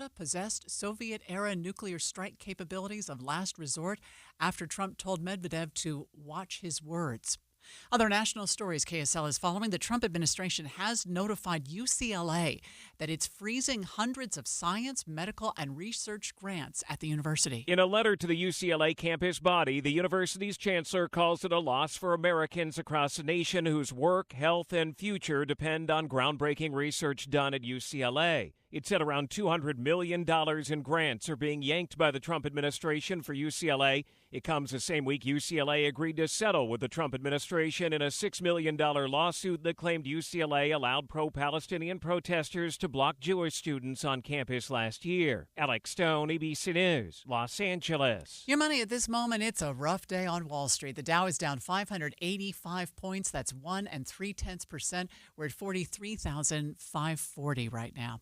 possessed Soviet-era nuclear strike capabilities of last resort after Trump told Medvedev to watch his words. Other national stories KSL is following. The Trump administration has notified UCLA that it's freezing hundreds of science, medical, and research grants at the university. In a letter to the UCLA campus body, the university's chancellor calls it a loss for Americans across the nation whose work, health, and future depend on groundbreaking research done at UCLA. It said around $200 million in grants are being yanked by the Trump administration for UCLA. It comes the same week UCLA agreed to settle with the Trump administration in a $6 million lawsuit that claimed UCLA allowed pro-Palestinian protesters to block Jewish students on campus last year. Alex Stone, ABC News, Los Angeles. Your money at this moment, it's a rough day on Wall Street. The Dow is down 585 points. That's 1 3/10%. We're at 43,540 right now.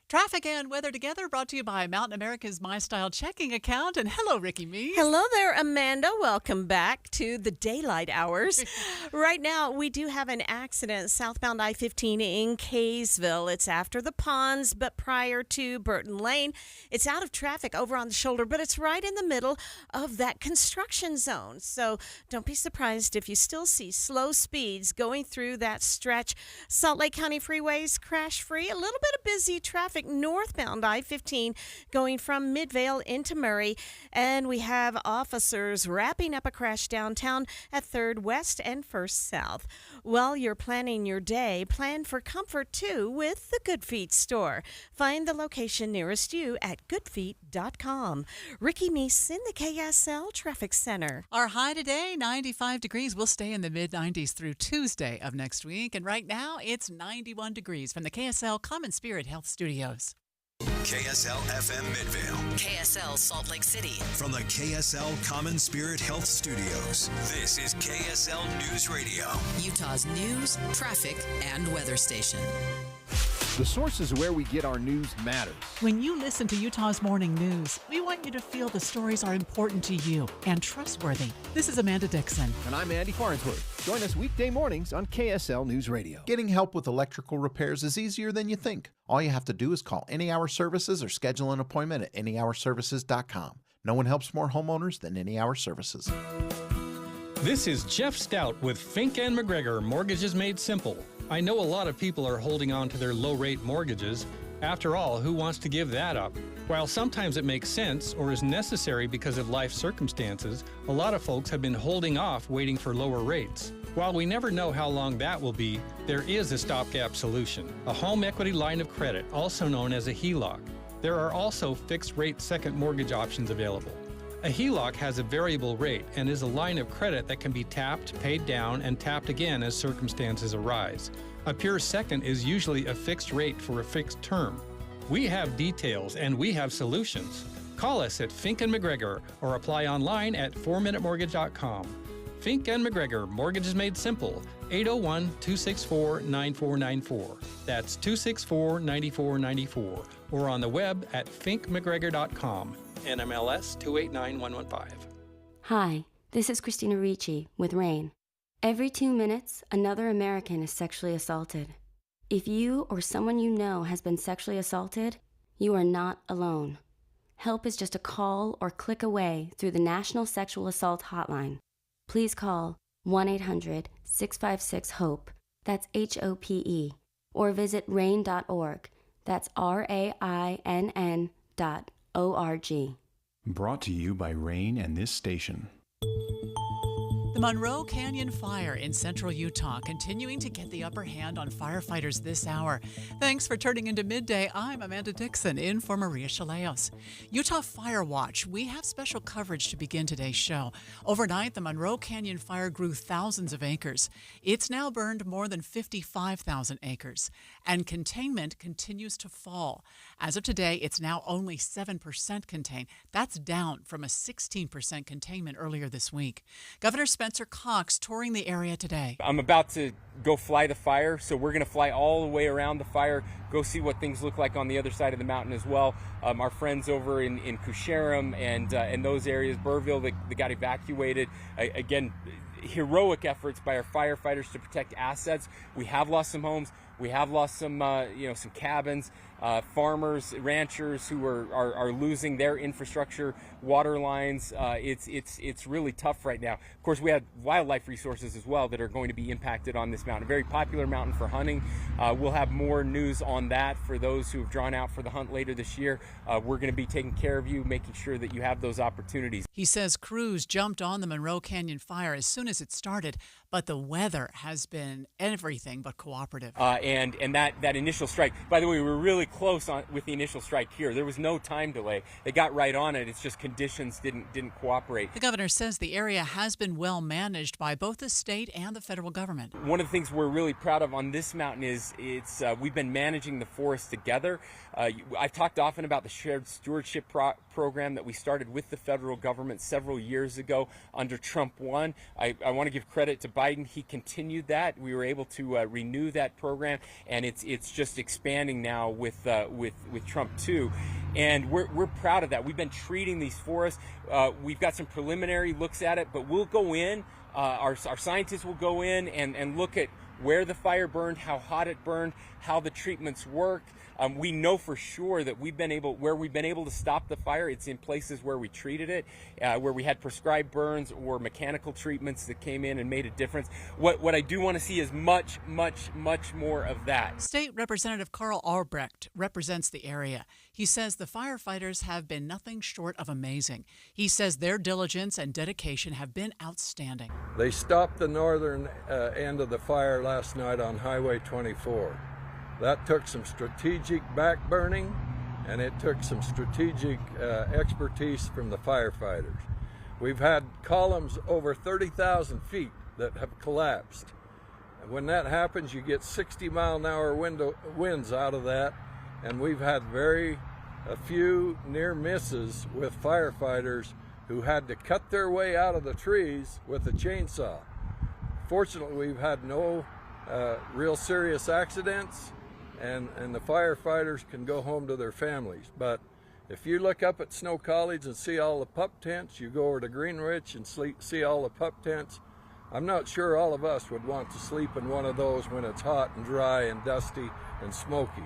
Traffic and weather together brought to you by Mountain America's My Style checking account. And hello, Ricky Meese. Hello there, Amanda. Welcome back to the daylight hours. Right now, we do have an accident southbound I-15 in Kaysville. It's after the ponds, but prior to Burton Lane. It's out of traffic over on the shoulder, but it's right in the middle of that construction zone. So don't be surprised if you still see slow speeds going through that stretch. Salt Lake County freeways crash-free. A little bit of busy traffic northbound I-15 going from Midvale into Murray, and we have officers wrapping up a crash downtown at 3rd West and 1st South. While you're planning your day, plan for comfort too with the Good Feet store. Find the location nearest you at goodfeet.com. Ricky Meese in the KSL Traffic Center. Our high today, 95 degrees. We'll stay in the mid-90s through Tuesday of next week. And right now, it's 91 degrees from the KSL Common Spirit Health Studios. KSL FM Midvale. KSL Salt Lake City. From the KSL Common Spirit Health Studios, this is KSL News Radio. Utah's news, traffic, and weather station. The sources where we get our news matters. When you listen to Utah's Morning News, we want you to feel the stories are important to you and trustworthy. This is Amanda Dixon. And I'm Andy Farnsworth. Join us weekday mornings on KSL News Radio. Getting help with electrical repairs is easier than you think. All you have to do is call Any Hour Services or schedule an appointment at anyhourservices.com. No one helps more homeowners than Any Hour Services. This is Jeff Stout with Fink and McGregor Mortgages Made Simple. I know a lot of people are holding on to their low-rate mortgages. After all, who wants to give that up? While sometimes it makes sense or is necessary because of life circumstances, a lot of folks have been holding off waiting for lower rates. While we never know how long that will be, there is a stopgap solution, a home equity line of credit, also known as a HELOC. There are also fixed-rate second mortgage options available. A HELOC has a variable rate and is a line of credit that can be tapped, paid down, and tapped again as circumstances arise. A pure second is usually a fixed rate for a fixed term. We have details and we have solutions. Call us at Fink and McGregor or apply online at 4minutemortgage.com. Fink and McGregor, Mortgages Made Simple, 801-264-9494. That's 264-9494. Or on the web at finkmcgregor.com. NMLS 289115. Hi, this is Christina Ricci with RAIN. Every 2 minutes, another American is sexually assaulted. If you or someone you know has been sexually assaulted, you are not alone. Help is just a call or click away through the National Sexual Assault Hotline. Please call 1-800-656-HOPE, that's HOPE, or visit rain.org, that's RAINN.org. Brought to you by RAIN and this station. The Monroe Canyon Fire in central Utah continuing to get the upper hand on firefighters this hour. Thanks for turning into Midday. I'm Amanda Dixon in for Maria Shilaos. Utah Fire Watch. We have special coverage to begin today's show. Overnight, the Monroe Canyon Fire grew thousands of acres. It's now burned more than 55,000 acres. And containment continues to fall. As of today, it's now only 7% contained. That's down from a 16% containment earlier this week. Governor Spencer Cox touring the area today. I'm about to go fly the fire, so we're going to fly all the way around the fire, go see what things look like on the other side of the mountain as well. Our friends over in Kusharam and those areas, Burrville, that got evacuated. Again, heroic efforts by our firefighters to protect assets. We have lost some homes. We have lost some cabins, farmers, ranchers who are losing their infrastructure, water lines. It's really tough right now. Of course, we have wildlife resources as well that are going to be impacted on this mountain. A very popular mountain for hunting. We'll have more news on that for those who have drawn out for the hunt later this year. We're going to be taking care of you, making sure that you have those opportunities. He says crews jumped on the Monroe Canyon fire as soon as it started, but the weather has been everything but cooperative. And that initial strike, by the way, we were really close with the initial strike here. There was no time delay. They got right on it. It's just conditions didn't cooperate. The governor says the area has been well managed by both the state and the federal government. One of the things we're really proud of on this mountain is we've been managing the forest together. I've talked often about the shared stewardship program that we started with the federal government several years ago under Trump 1. I want to give credit to Biden. He continued that. We were able to renew that program, and it's just expanding now with Trump 2. And we're proud of that. We've been treating these forests. We've got some preliminary looks at it, but we'll go in. Our scientists will go in and look at where the fire burned, how hot it burned, how the treatments work. We know for sure that we've been able to stop the fire. It's in places where we treated it, where we had prescribed burns or mechanical treatments that came in and made a difference. What I do want to see is much, much, much more of that. State Representative Carl Albrecht represents the area. He says the firefighters have been nothing short of amazing. He says their diligence and dedication have been outstanding. They stopped the northern end of the fire last night on Highway 24. That took some strategic backburning, and it took some strategic expertise from the firefighters. We've had columns over 30,000 feet that have collapsed. And when that happens, you get 60-mile-an-hour winds out of that, and we've had a few near misses with firefighters who had to cut their way out of the trees with a chainsaw. Fortunately, we've had no real serious accidents, and the firefighters can go home to their families. But if you look up at Snow College and see all the pup tents, you go over to Greenwich and see all the pup tents, I'm not sure all of us would want to sleep in one of those when it's hot and dry and dusty and smoky.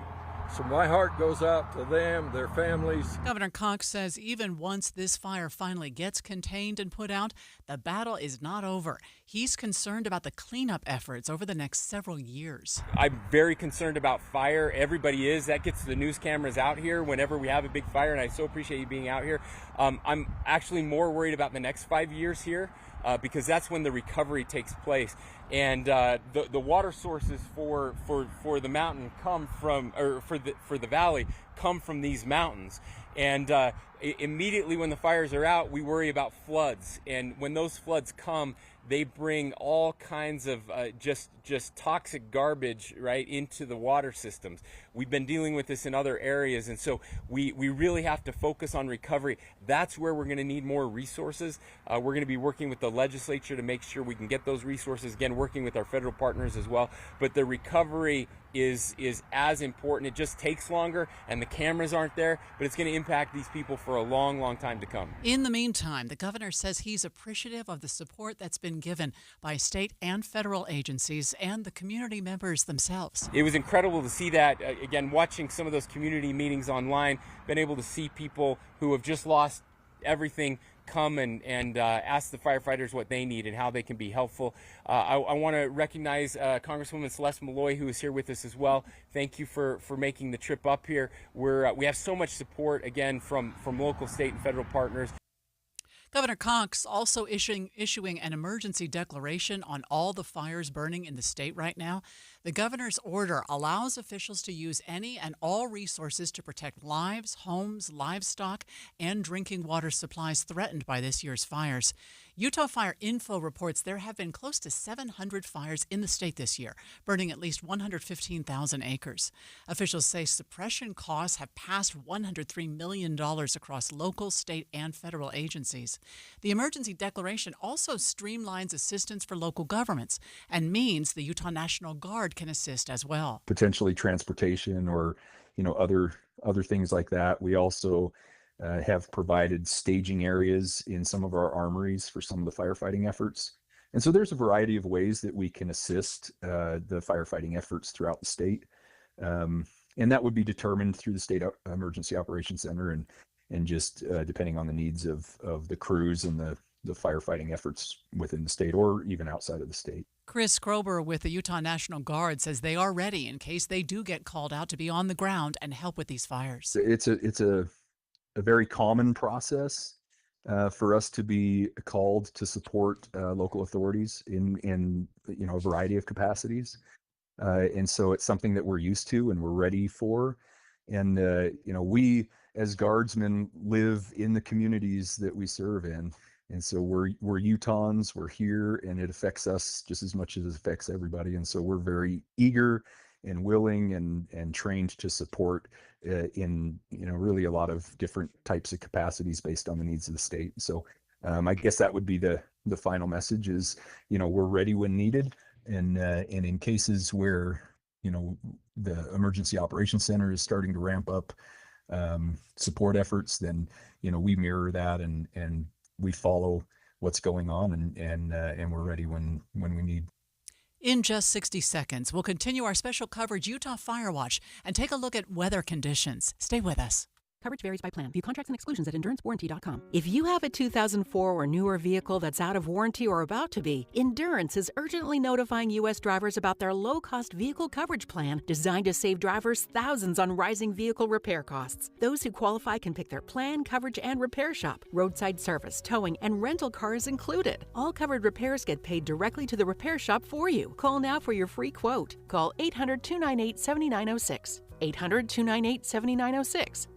So my heart goes out to them, their families. Governor Cox says even once this fire finally gets contained and put out, the battle is not over. He's concerned about the cleanup efforts over the next several years. I'm very concerned about fire. Everybody is. That gets the news cameras out here whenever we have a big fire, and I so appreciate you being out here. I'm actually more worried about the next 5 years here. Because that's when the recovery takes place, and the water sources for the mountain come from, or for the valley come from these mountains, and immediately when the fires are out, we worry about floods, and when those floods come, they bring all kinds of just toxic garbage right into the water systems. We've been dealing with this in other areas, and so we really have to focus on recovery. That's where we're going to need more resources. We're going to be working with the legislature to make sure we can get those resources, again, working with our federal partners as well. But the recovery is as important. It just takes longer, and the cameras aren't there, but it's going to impact these people for a long, long time to come. In the meantime, the governor says he's appreciative of the support that's been given by state and federal agencies and the community members themselves. It was incredible to see that, again, watching some of those community meetings online, been able to see people who have just lost everything come and ask the firefighters what they need and how they can be helpful. I want to recognize Congresswoman Celeste Malloy, who is here with us as well. Thank you for making the trip up here. We have so much support, again, from local, state, and federal partners. Governor Cox also issuing an emergency declaration on all the fires burning in the state right now. The governor's order allows officials to use any and all resources to protect lives, homes, livestock, and drinking water supplies threatened by this year's fires. Utah Fire Info reports there have been close to 700 fires in the state this year, burning at least 115,000 acres. Officials say suppression costs have passed $103 million across local, state, and federal agencies. The emergency declaration also streamlines assistance for local governments and means the Utah National Guard can assist as well. Potentially transportation or, other things like that. We also have provided staging areas in some of our armories for some of the firefighting efforts. And so there's a variety of ways that we can assist the firefighting efforts throughout the state. And that would be determined through the State Emergency Operations Center and just depending on the needs of the crews and the firefighting efforts within the state or even outside of the state. Chris Krober with the Utah National Guard says they are ready in case they do get called out to be on the ground and help with these fires. It's a very common process for us to be called to support local authorities in a variety of capacities. And so it's something that we're used to and we're ready for. And, we as guardsmen live in the communities that we serve in. And so we're Utahns, we're here, and it affects us just as much as it affects everybody. And so we're very eager and willing and trained to support in, really a lot of different types of capacities based on the needs of the state. So I guess that would be the final message is, we're ready when needed. And in cases where, the Emergency Operations Center is starting to ramp up support efforts, then, we mirror that and we follow what's going on and we're ready when we need. In just 60 seconds, we'll continue our special coverage Utah Fire Watch and take a look at weather conditions. Stay with us. Coverage varies by plan. View contracts and exclusions at endurancewarranty.com. If you have a 2004 or newer vehicle that's out of warranty or about to be, Endurance is urgently notifying U.S. drivers about their low-cost vehicle coverage plan designed to save drivers thousands on rising vehicle repair costs. Those who qualify can pick their plan, coverage, and repair shop. Roadside service, towing, and rental cars included. All covered repairs get paid directly to the repair shop for you. Call now for your free quote. Call 800-298-7906. 800-298-7906.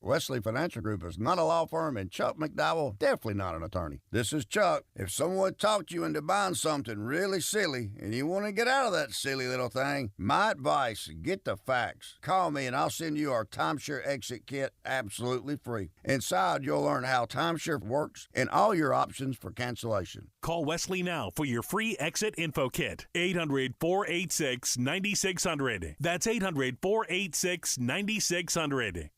Wesley Financial Group is not a law firm, and Chuck McDowell definitely not an attorney. This is Chuck. If someone talked you into buying something really silly and you want to get out of that silly little thing, my advice, get the facts. Call me and I'll send you our timeshare exit kit absolutely free. Inside, you'll learn how timeshare works and all your options for cancellation. Call Wesley now for your free exit info kit. 800-486-9600. That's 800-486-9600.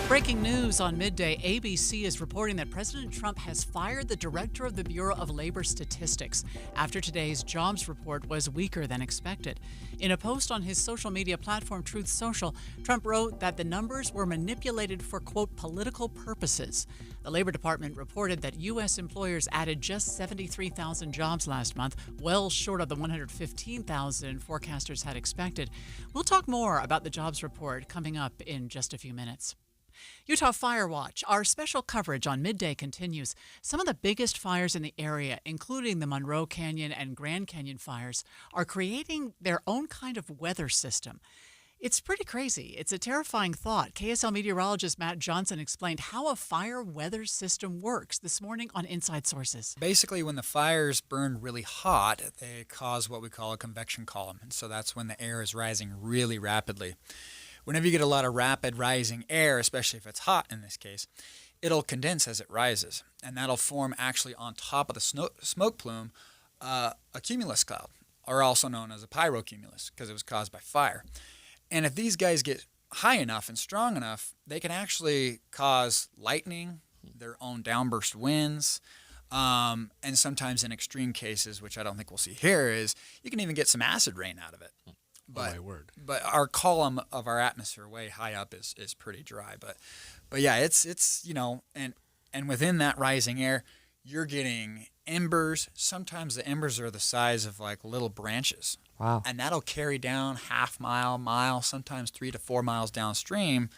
Breaking news on Midday, ABC is reporting that President Trump has fired the director of the Bureau of Labor Statistics after today's jobs report was weaker than expected. In a post on his social media platform Truth Social, Trump wrote that the numbers were manipulated for, quote, political purposes. The Labor Department reported that U.S. employers added just 73,000 jobs last month, well short of the 115,000 forecasters had expected. We'll talk more about the jobs report coming up in just a few minutes. Utah Fire Watch, our special coverage on Midday continues. Some of the biggest fires in the area, including the Monroe Canyon and Grand Canyon fires, are creating their own kind of weather system. It's pretty crazy. It's a terrifying thought. KSL meteorologist Matt Johnson explained how a fire weather system works this morning on Inside Sources. Basically, when the fires burn really hot, they cause what we call a convection column. And so that's when the air is rising really rapidly. Whenever you get a lot of rapid rising air, especially if it's hot in this case, it'll condense as it rises. And that'll form actually on top of the smoke plume a cumulus cloud, or also known as a pyrocumulus, because it was caused by fire. And if these guys get high enough and strong enough, they can actually cause lightning, their own downburst winds, and sometimes in extreme cases, which I don't think we'll see here, is you can even get some acid rain out of it. But, my word. But our column of our atmosphere way high up is pretty dry. But yeah, it's and within that rising air, you're getting embers. Sometimes the embers are the size of like little branches. Wow. And that'll carry down mile, sometimes 3 to 4 miles downstream.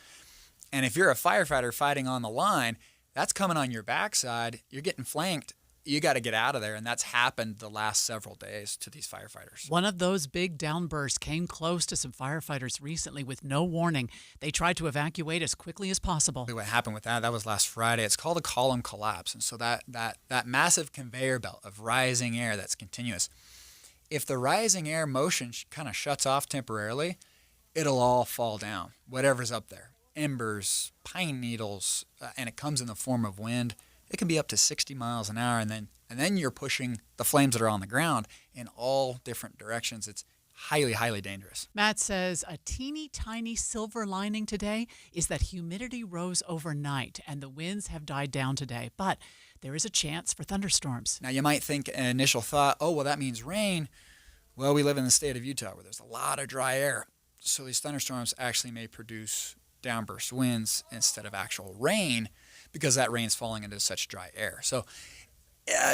And if you're a firefighter fighting on the line, that's coming on your backside. You're getting flanked. You got to get out of there, and that's happened the last several days to these firefighters. One of those big downbursts came close to some firefighters recently with no warning. They tried to evacuate as quickly as possible. What happened with that was last Friday. It's called a column collapse, and so that massive conveyor belt of rising air that's continuous, if the rising air motion kind of shuts off temporarily, it'll all fall down, whatever's up there. Embers, pine needles, and it comes in the form of wind. It can be up to 60 miles an hour, and then you're pushing the flames that are on the ground in all different directions. It's highly, highly dangerous. Matt says a teeny tiny silver lining today is that humidity rose overnight and the winds have died down today, but there is a chance for thunderstorms. Now, you might think an initial thought, oh, well, that means rain. Well, we live in the state of Utah where there's a lot of dry air. So these thunderstorms actually may produce downburst winds instead of actual rain because that rain's falling into such dry air. So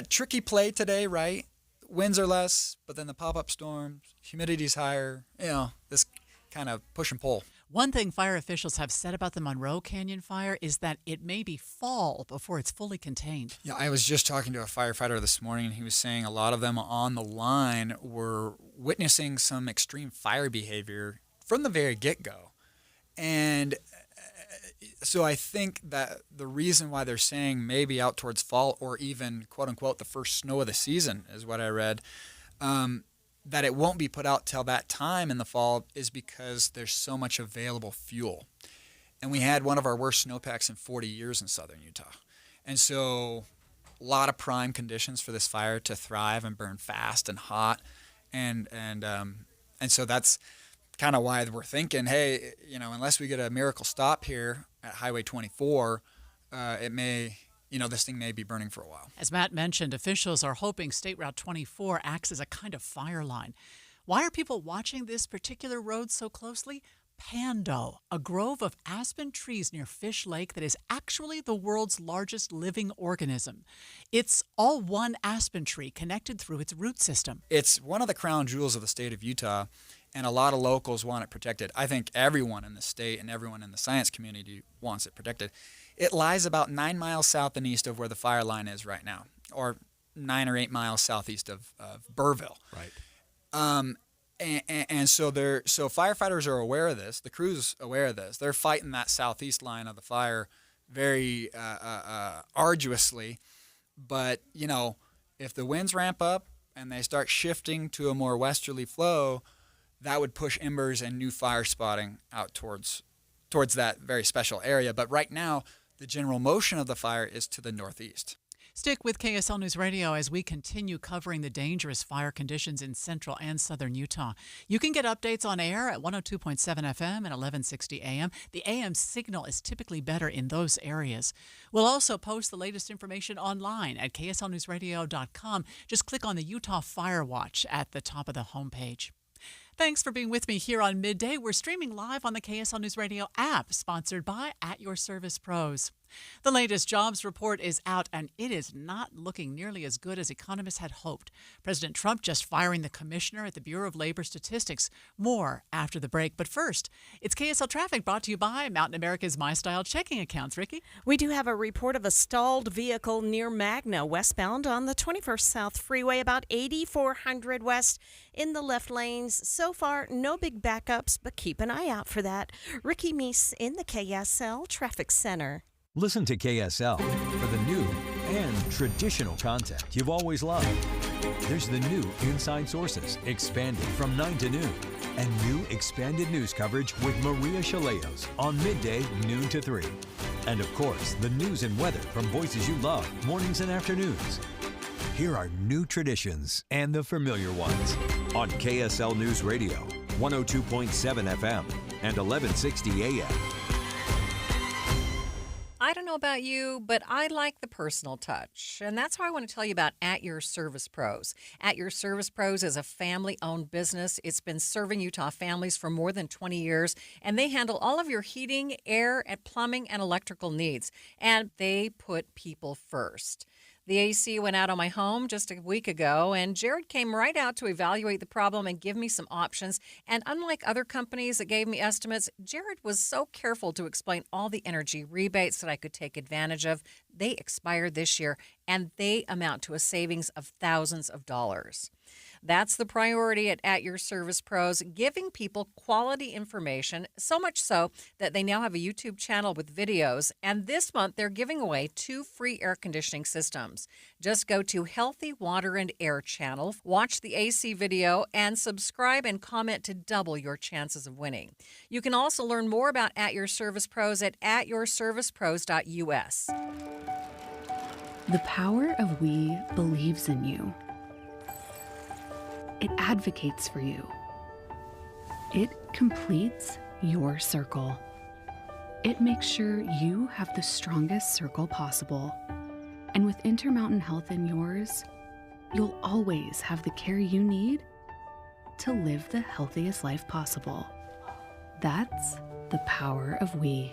tricky play today, right? Winds are less, but then the pop-up storms, humidity's higher, this kind of push and pull. One thing fire officials have said about the Monroe Canyon fire is that it may be fall before it's fully contained. Yeah, I was just talking to a firefighter this morning, and he was saying a lot of them on the line were witnessing some extreme fire behavior from the very get-go. And so I think that the reason why they're saying maybe out towards fall or even, quote-unquote, the first snow of the season is what I read, that it won't be put out till that time in the fall is because there's so much available fuel. And we had one of our worst snowpacks in 40 years in southern Utah. And so a lot of prime conditions for this fire to thrive and burn fast and hot. And so that's kind of why we're thinking, hey, unless we get a miracle stop here at Highway 24, it may... this thing may be burning for a while. As Matt mentioned, officials are hoping State Route 24 acts as a kind of fire line. Why are people watching this particular road so closely? Pando, a grove of aspen trees near Fish Lake that is actually the world's largest living organism. It's all one aspen tree connected through its root system. It's one of the crown jewels of the state of Utah, and a lot of locals want it protected. I think everyone in the state and everyone in the science community wants it protected. It lies about 9 miles south and east of where the fire line is right now, or 9 or 8 miles southeast of Burville. Right. And so firefighters are aware of this. The crew's aware of this. They're fighting that southeast line of the fire very arduously. But, if the winds ramp up and they start shifting to a more westerly flow, that would push embers and new fire spotting out towards that very special area. But right now, the general motion of the fire is to the northeast. Stick with KSL News Radio as we continue covering the dangerous fire conditions in central and southern Utah. You can get updates on air at 102.7 FM and 1160 AM. The AM signal is typically better in those areas. We'll also post the latest information online at kslnewsradio.com. Just click on the Utah Fire Watch at the top of the homepage. Thanks for being with me here on Midday. We're streaming live on the KSL News Radio app, sponsored by At Your Service Pros. The latest jobs report is out, and it is not looking nearly as good as economists had hoped. President Trump just firing the commissioner at the Bureau of Labor Statistics. More after the break. But first, it's KSL Traffic brought to you by Mountain America's My Style checking accounts. Ricky? We do have a report of a stalled vehicle near Magna, westbound on the 21st South Freeway, about 8400 west in the left lanes. So far, no big backups, but keep an eye out for that. Ricky Meese in the KSL Traffic Center. Listen to KSL for the new and traditional content you've always loved. There's the new Inside Sources, expanded from 9 to noon, and new expanded news coverage with Maria Shilaos on midday, noon to 3. And of course, the news and weather from voices you love, mornings and afternoons. Here are new traditions and the familiar ones on KSL News Radio, 102.7 FM and 1160 AM. I don't know about you, but I like the personal touch. And that's why I want to tell you about At Your Service Pros. At Your Service Pros is a family-owned business. It's been serving Utah families for more than 20 years, and they handle all of your heating, air, and plumbing and electrical needs. And they put people first. The AC went out on my home just a week ago, and Jared came right out to evaluate the problem and give me some options. And unlike other companies that gave me estimates, Jared was so careful to explain all the energy rebates that I could take advantage of. They expired this year, and they amount to a savings of thousands of dollars. That's the priority at Your Service Pros, giving people quality information, so much so that they now have a YouTube channel with videos. And this month, they're giving away 2 free air conditioning systems. Just go to Healthy Water and Air channel, watch the AC video, and subscribe and comment to double your chances of winning. You can also learn more about At Your Service Pros at atyourservicepros.us. The power of we believes in you. It advocates for you. It completes your circle. It makes sure you have the strongest circle possible. And with Intermountain Health in yours, you'll always have the care you need to live the healthiest life possible. That's the power of we.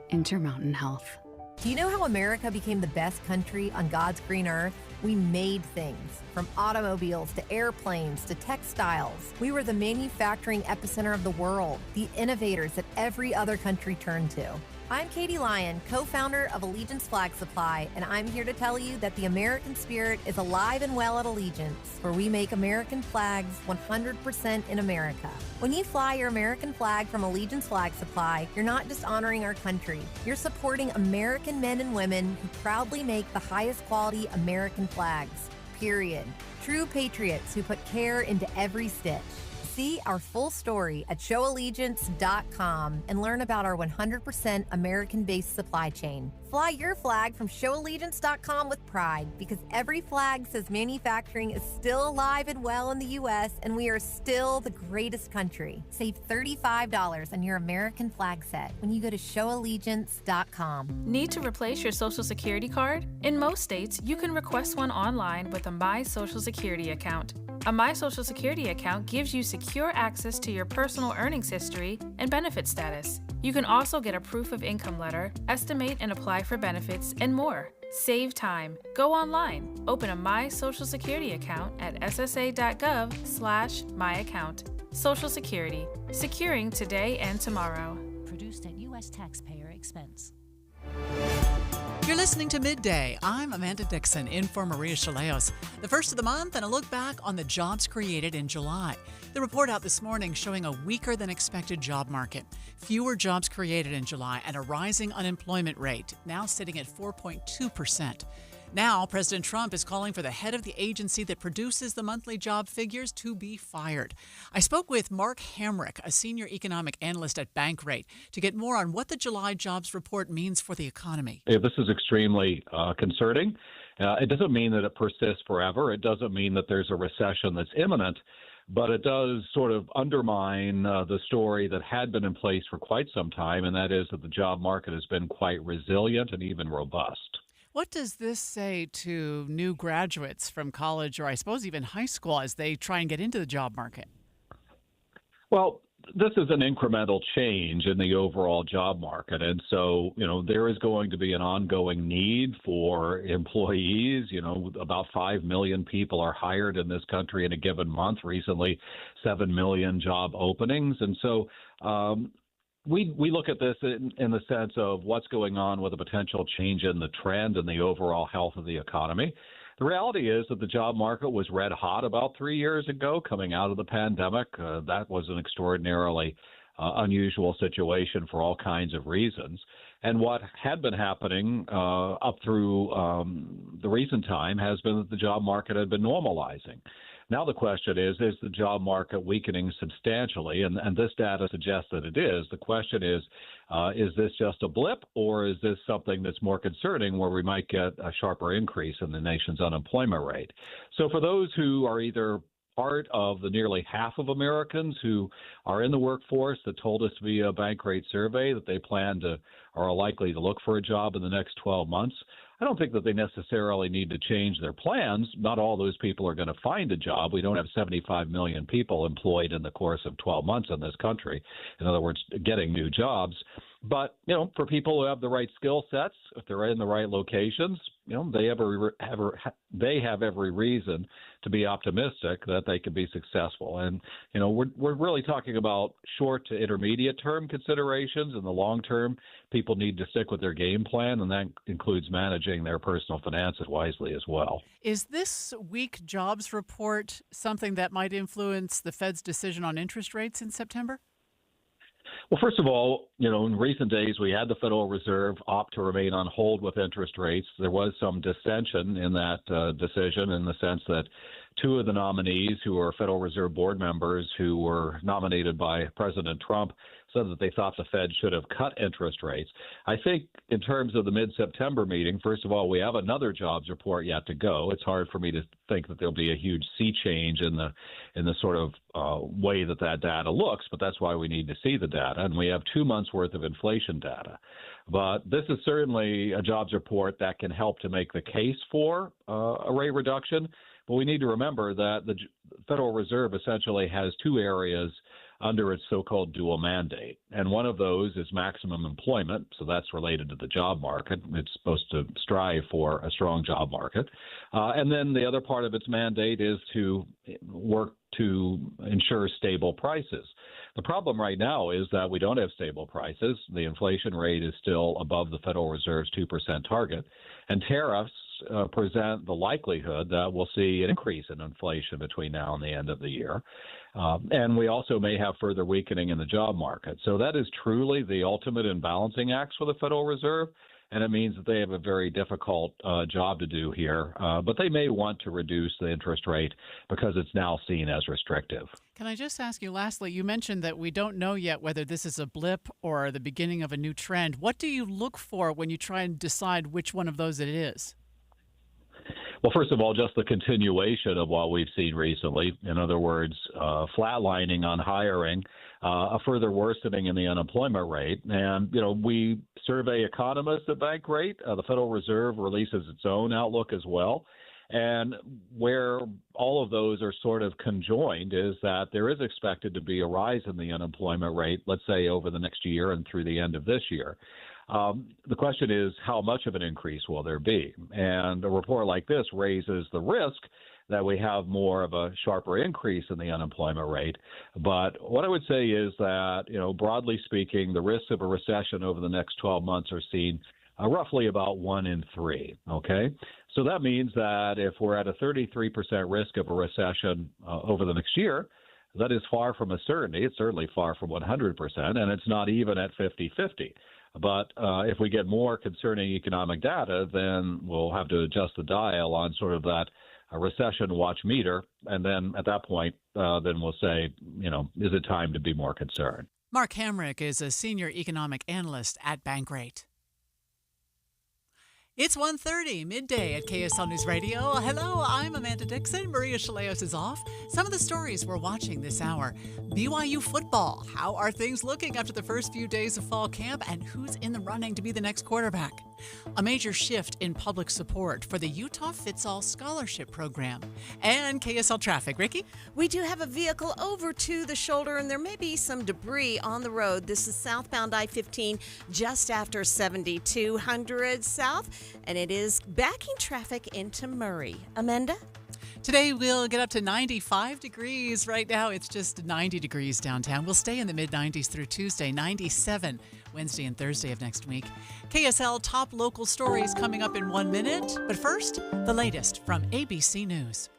Intermountain Health. Do you know how America became the best country on God's green earth? We made things, from automobiles to airplanes to textiles. We were the manufacturing epicenter of the world, the innovators that every other country turned to. I'm Katie Lyon, co-founder of Allegiance Flag Supply, and I'm here to tell you that the American spirit is alive and well at Allegiance, where we make American flags 100% in America. When you fly your American flag from Allegiance Flag Supply, you're not just honoring our country, you're supporting American men and women who proudly make the highest quality American flags, period. True patriots who put care into every stitch. See our full story at showallegiance.com and learn about our 100% American-based supply chain. Fly your flag from showallegiance.com with pride, because every flag says manufacturing is still alive and well in the U.S. and we are still the greatest country. Save $35 on your American flag set when you go to showallegiance.com. Need to replace your Social Security card? In most states, you can request one online with a My Social Security account. A My Social Security account gives you secure access to your personal earnings history and benefit status. You can also get a proof of income letter, estimate and apply for benefits, and more. Save time. Go online. Open a My Social Security account at ssa.gov/myaccount. Social Security. Securing today and tomorrow. Produced at U.S. taxpayer expense. You're listening to Midday. I'm Amanda Dixon, in for Maria Shilaos. The first of the month and a look back on the jobs created in July. The report out this morning showing a weaker than expected job market. Fewer jobs created in July and a rising unemployment rate, now sitting at 4.2%. Now, President Trump is calling for the head of the agency that produces the monthly job figures to be fired. I spoke with Mark Hamrick, a senior economic analyst at Bankrate, to get more on what the July jobs report means for the economy. Yeah, this is extremely concerning. It doesn't mean that it persists forever. It doesn't mean that there's a recession that's imminent, but it does sort of undermine the story that had been in place for quite some time, and that is that the job market has been quite resilient and even robust. What does this say to new graduates from college, or I suppose even high school, as they try and get into the job market? Well, this is an incremental change in the overall job market. And so, there is going to be an ongoing need for employees. About 5 million people are hired in this country in a given month. Recently, 7 million job openings. And so, we look at this in the sense of what's going on with a potential change in the trend and the overall health of the economy. The reality is that the job market was red hot about 3 years ago coming out of the pandemic. That was an extraordinarily unusual situation for all kinds of reasons. And what had been happening up through the recent time has been that the job market had been normalizing. Now the question is the job market weakening substantially? And this data suggests that it is. The question is this just a blip, or is this something that's more concerning where we might get a sharper increase in the nation's unemployment rate? So for those who are either part of the nearly half of Americans who are in the workforce that told us via Bankrate survey that they plan to or are likely to look for a job in the next 12 months, I don't think that they necessarily need to change their plans. Not all those people are going to find a job. We don't have 75 million people employed in the course of 12 months in this country. In other words, getting new jobs. But, for people who have the right skill sets, if they're in the right locations, they have every reason to be optimistic that they can be successful. And, we're really talking about short to intermediate term considerations. In the long term, people need to stick with their game plan, and that includes managing their personal finances wisely as well. Is this weak jobs report something that might influence the Fed's decision on interest rates in September? Well, first of all, in recent days, we had the Federal Reserve opt to remain on hold with interest rates. There was some dissension in that decision in the sense that two of the nominees who are Federal Reserve board members who were nominated by President Trump said that they thought the Fed should have cut interest rates. I think in terms of the mid-September meeting, first of all, we have another jobs report yet to go. It's hard for me to think that there'll be a huge sea change in the sort of way that data looks, but that's why we need to see the data. And we have 2 months worth of inflation data. But this is certainly a jobs report that can help to make the case for a rate reduction. But we need to remember that the Federal Reserve essentially has two areas under its so-called dual mandate. And one of those is maximum employment, so that's related to the job market. It's supposed to strive for a strong job market. And then the other part of its mandate is to work to ensure stable prices. The problem right now is that we don't have stable prices. The inflation rate is still above the Federal Reserve's 2% target, and tariffs present the likelihood that we'll see an increase in inflation between now and the end of the year. And we also may have further weakening in the job market. So that is truly the ultimate in balancing acts for the Federal Reserve. And it means that they have a very difficult job to do here. But they may want to reduce the interest rate because it's now seen as restrictive. Can I just ask you lastly, you mentioned that we don't know yet whether this is a blip or the beginning of a new trend. What do you look for when you try and decide which one of those it is? Well, first of all, just the continuation of what we've seen recently. In other words, flatlining on hiring, a further worsening in the unemployment rate. And, we survey economists at Bankrate. The Federal Reserve releases its own outlook as well. And where all of those are sort of conjoined is that there is expected to be a rise in the unemployment rate, let's say over the next year and through the end of this year. The question is, how much of an increase will there be? And a report like this raises the risk that we have more of a sharper increase in the unemployment rate. But what I would say is that, broadly speaking, the risks of a recession over the next 12 months are seen roughly about 1 in 3. Okay. So that means that if we're at a 33% risk of a recession over the next year, that is far from a certainty. It's certainly far from 100%, and it's not even at 50-50. But if we get more concerning economic data, then we'll have to adjust the dial on sort of that recession watch meter. And then at that point, then we'll say, is it time to be more concerned? Mark Hamrick is a senior economic analyst at Bankrate. It's 1:30, midday at KSL News Radio. Hello, I'm Amanda Dixon. Maria Shilaos is off. Some of the stories we're watching this hour. BYU football. How are things looking after the first few days of fall camp? And who's in the running to be the next quarterback? A major shift in public support for the Utah Fits All Scholarship Program. And KSL traffic. Ricky? We do have a vehicle over to the shoulder, and there may be some debris on the road. This is southbound I-15 just after 7200 south. And it is backing traffic into Murray. Amanda? Today we'll get up to 95 degrees. Right now it's just 90 degrees downtown. We'll stay in the mid-90s through Tuesday, 97 Wednesday and Thursday of next week. KSL top local stories coming up in 1 minute. But first, the latest from ABC News.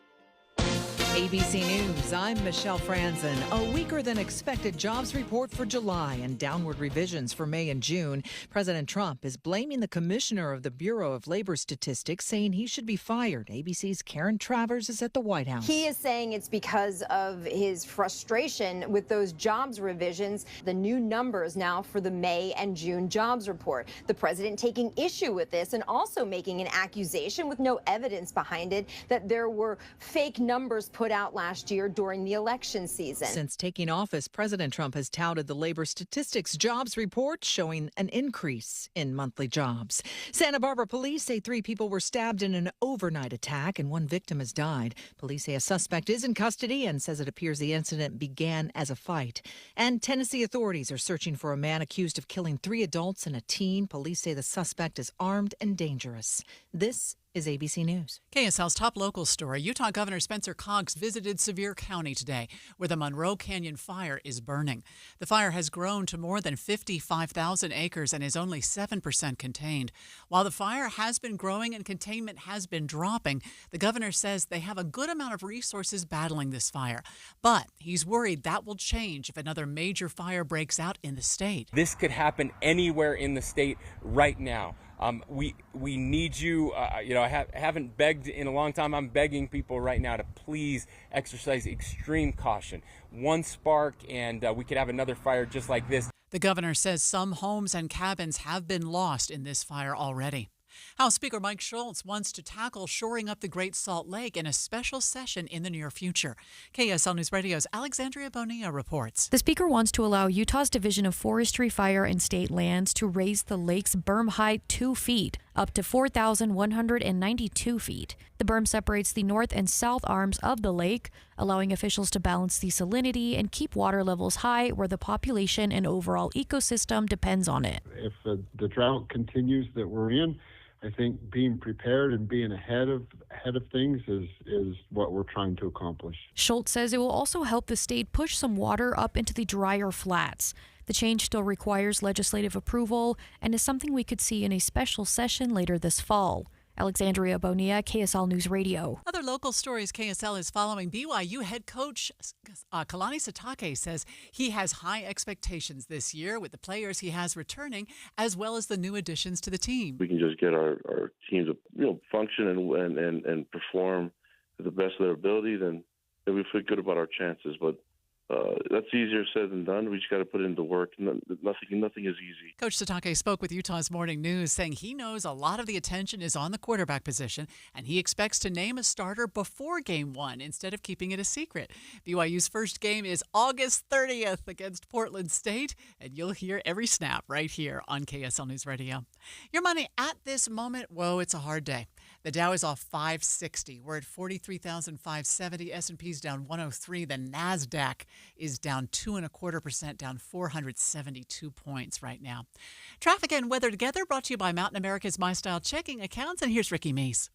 ABC News, I'm Michelle Franzen. A weaker than expected jobs report for July and downward revisions for May and June. President Trump is blaming the commissioner of the Bureau of Labor Statistics, saying he should be fired. ABC's Karen Travers is at the White House. He is saying it's because of his frustration with those jobs revisions, the new numbers now for the May and June jobs report. The president taking issue with this and also making an accusation with no evidence behind it that there were fake numbers put out last year during the election season. Since taking office, President Trump has touted the labor statistics jobs report showing an increase in monthly jobs. Santa Barbara police say 3 people were stabbed in an overnight attack and 1 victim has died. Police say a suspect is in custody and says it appears the incident began as a fight. And Tennessee authorities are searching for a man accused of killing 3 adults and a teen. Police say the suspect is armed and dangerous. This is ABC News. KSL's top local story. Utah Governor Spencer Cox visited Sevier County today, where the Monroe Canyon fire is burning. The fire has grown to more than 55,000 acres and is only 7% contained. While the fire has been growing and containment has been dropping, the governor says they have a good amount of resources battling this fire. But he's worried that will change if another major fire breaks out in the state. This could happen anywhere in the state right now. We need you. I haven't begged in a long time. I'm begging people right now to please exercise extreme caution. One spark and we could have another fire just like this. The governor says some homes and cabins have been lost in this fire already. House Speaker Mike Schultz wants to tackle shoring up the Great Salt Lake in a special session in the near future. KSL News Radio's Alexandria Bonilla reports. The Speaker wants to allow Utah's Division of Forestry, Fire, and State Lands to raise the lake's berm height 2 feet. up to 4,192 feet. The berm separates the north and south arms of the lake, allowing officials to balance the salinity and keep water levels high where the population and overall ecosystem depends on it. If the drought continues that we're in, I think being prepared and being ahead of things is what we're trying to accomplish. Schultz says it will also help the state push some water up into the drier flats. The change still requires legislative approval and is something we could see in a special session later this fall. Alexandria Bonilla, KSL News Radio. Other local stories KSL is following. BYU head coach Kalani Sitake says he has high expectations this year with the players he has returning, as well as the new additions to the team. We can just get our teams to function and perform to the best of their ability, then we feel good about our chances. But that's easier said than done. We just got to put in the work. Nothing is easy. Coach Sitake spoke with Utah's Morning News, saying he knows a lot of the attention is on the quarterback position, and he expects to name a starter before Game 1 instead of keeping it a secret. BYU's first game is August 30th against Portland State, and you'll hear every snap right here on KSL News Radio. Your money at this moment, whoa, it's a hard day. The Dow is off 560. We're at 43,570. S&P's down 103. The NASDAQ is down 2.25%, down 472 points right now. Traffic and weather together brought to you by Mountain America's My Style checking accounts. And here's Ricky Mace.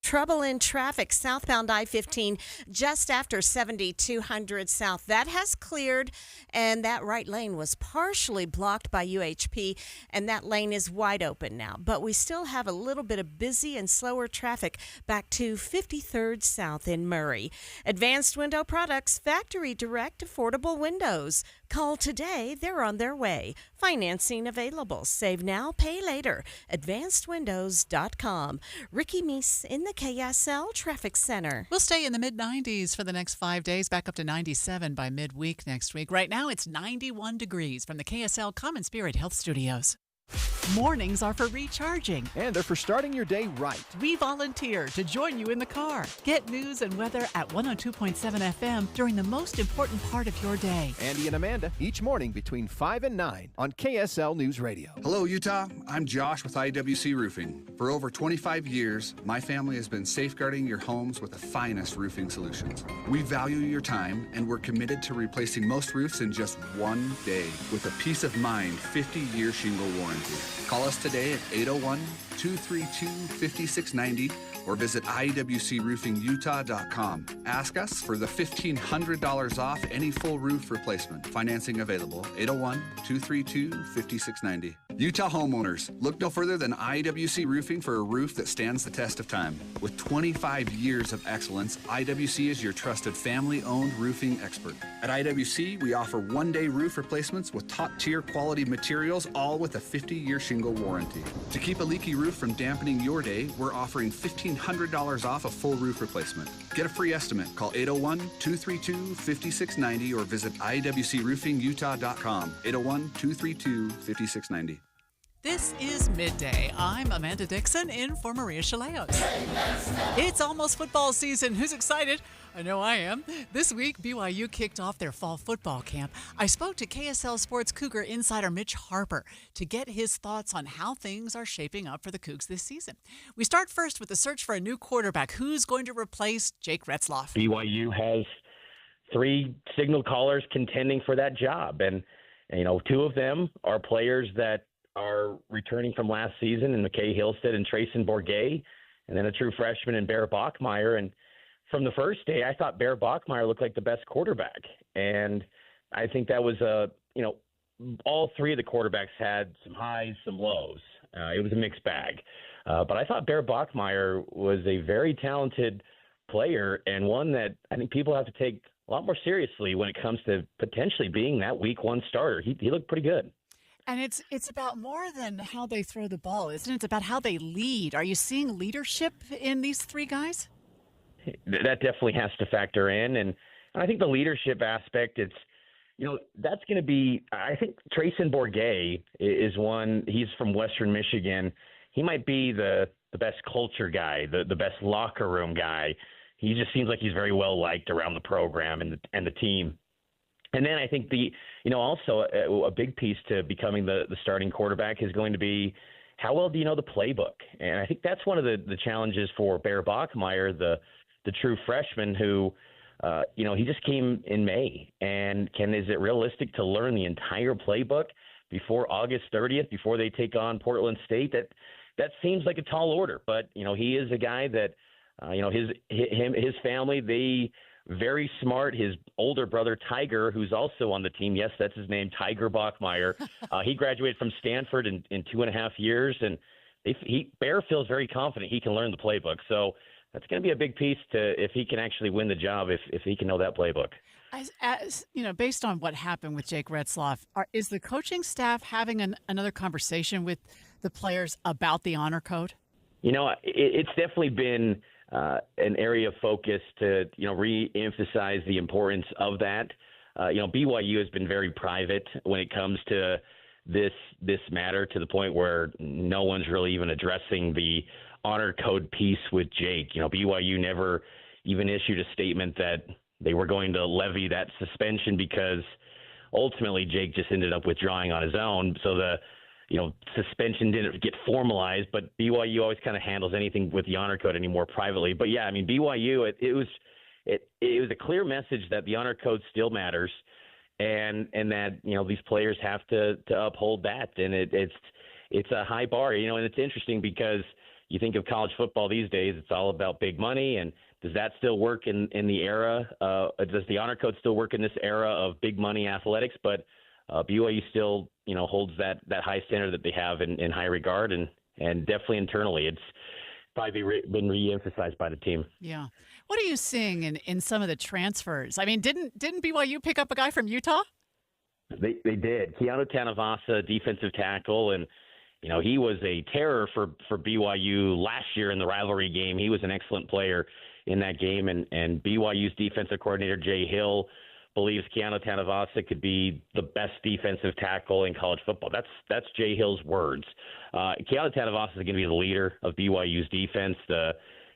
Trouble in traffic southbound I-15 just after 7200 South. That has cleared, and that right lane was partially blocked by UHP, and that lane is wide open now. But we still have a little bit of busy and slower traffic back to 53rd South in Murray. Advanced Window Products, factory direct affordable windows. Call today, they're on their way. Financing available. Save now, pay later. AdvancedWindows.com. Ricky Meese in the KSL Traffic Center. We'll stay in the mid-90s for the next 5 days, back up to 97 by midweek next week. Right now, it's 91 degrees from the KSL Common Spirit Health Studios. Mornings are for recharging. And they're for starting your day right. We volunteer to join you in the car. Get news and weather at 102.7 FM during the most important part of your day. Andy and Amanda, each morning between 5 and 9 on KSL News Radio. Hello, Utah. I'm Josh with IWC Roofing. For over 25 years, my family has been safeguarding your homes with the finest roofing solutions. We value your time, and we're committed to replacing most roofs in just one day with a peace of mind 50-year shingle warranty. Call us today at 801-232-5690 or visit iwcroofingutah.com. Ask us for the $1,500 off any full roof replacement. Financing available, 801-232-5690. Utah homeowners, look no further than IWC Roofing for a roof that stands the test of time. With 25 years of excellence, IWC is your trusted family-owned roofing expert. At IWC, we offer one-day roof replacements with top-tier quality materials, all with a 50-year shingle warranty. To keep a leaky roof from dampening your day, we're offering $1,500 off a full roof replacement. Get a free estimate. Call 801-232-5690 or visit iwcroofingutah.com. 801-232-5690. This is Midday. I'm Amanda Dixon in for Maria Shilaos. It's almost football season. Who's excited? I know I am. This week, BYU kicked off their fall football camp. I spoke to KSL Sports Cougar insider Mitch Harper to get his thoughts on how things are shaping up for the Cougs this season. We start first with the search for a new quarterback. Who's going to replace Jake Retzloff? BYU has 3 signal callers contending for that job. And 2 of them are players that are returning from last season in McKay Hillstead and Trayson Bourget, and then a true freshman in Bear Bachmeyer. And from the first day, I thought Bear Bachmeyer looked like the best quarterback. And I think that was all 3 of the quarterbacks had some highs, some lows. It was a mixed bag. But I thought Bear Bachmeyer was a very talented player and one that I think people have to take a lot more seriously when it comes to potentially being that week 1 starter. He looked pretty good. And it's about more than how they throw the ball, isn't it? It's about how they lead. Are you seeing leadership in these 3 guys? That definitely has to factor in. And I think the leadership aspect, that's going to be, I think Trayson Bourget is one. He's from Western Michigan. He might be the best culture guy, the best locker room guy. He just seems like he's very well liked around the program and the team. And then I think also a big piece to becoming the starting quarterback is going to be how well do you know the playbook? And I think that's one of the challenges for Bear Bachmeier, the true freshman who, he just came in May. And is it realistic to learn the entire playbook before August 30th, before they take on Portland State? That seems like a tall order. But, he is a guy that, his family, they very smart. His older brother, Tiger, who's also on the team. Yes, that's his name, Tiger Bachmeier. He graduated from Stanford in 2.5 years. And Bear feels very confident he can learn the playbook. So that's going to be a big piece to if he can actually win the job, if he can know that playbook. As based on what happened with Jake Retzloff, is the coaching staff having another conversation with the players about the honor code? It's definitely been an area of focus to, re-emphasize the importance of that. BYU has been very private when it comes to this matter, to the point where no one's really even addressing the honor code piece with Jake. BYU never even issued a statement that they were going to levy that suspension, because ultimately Jake just ended up withdrawing on his own. So the suspension didn't get formalized, but BYU always kind of handles anything with the honor code anymore privately. But yeah, BYU, it was a clear message that the honor code still matters, and that these players have to uphold that, and it's a high bar, and it's interesting because you think of college football these days, it's all about big money, and does that still work in the era? Does the honor code still work in this era of big money athletics? But BYU still, holds that high standard that they have in high regard, and definitely internally, it's probably been re-emphasized by the team. Yeah. What are you seeing in some of the transfers? Didn't BYU pick up a guy from Utah? They did. Keanu Tanavasa, defensive tackle, and he was a terror for BYU last year in the rivalry game. He was an excellent player in that game, and BYU's defensive coordinator Jay Hill believes Keanu Tanavasa could be the best defensive tackle in college football. That's Jay Hill's words. Keanu Tanavasa is going to be the leader of BYU's defense, the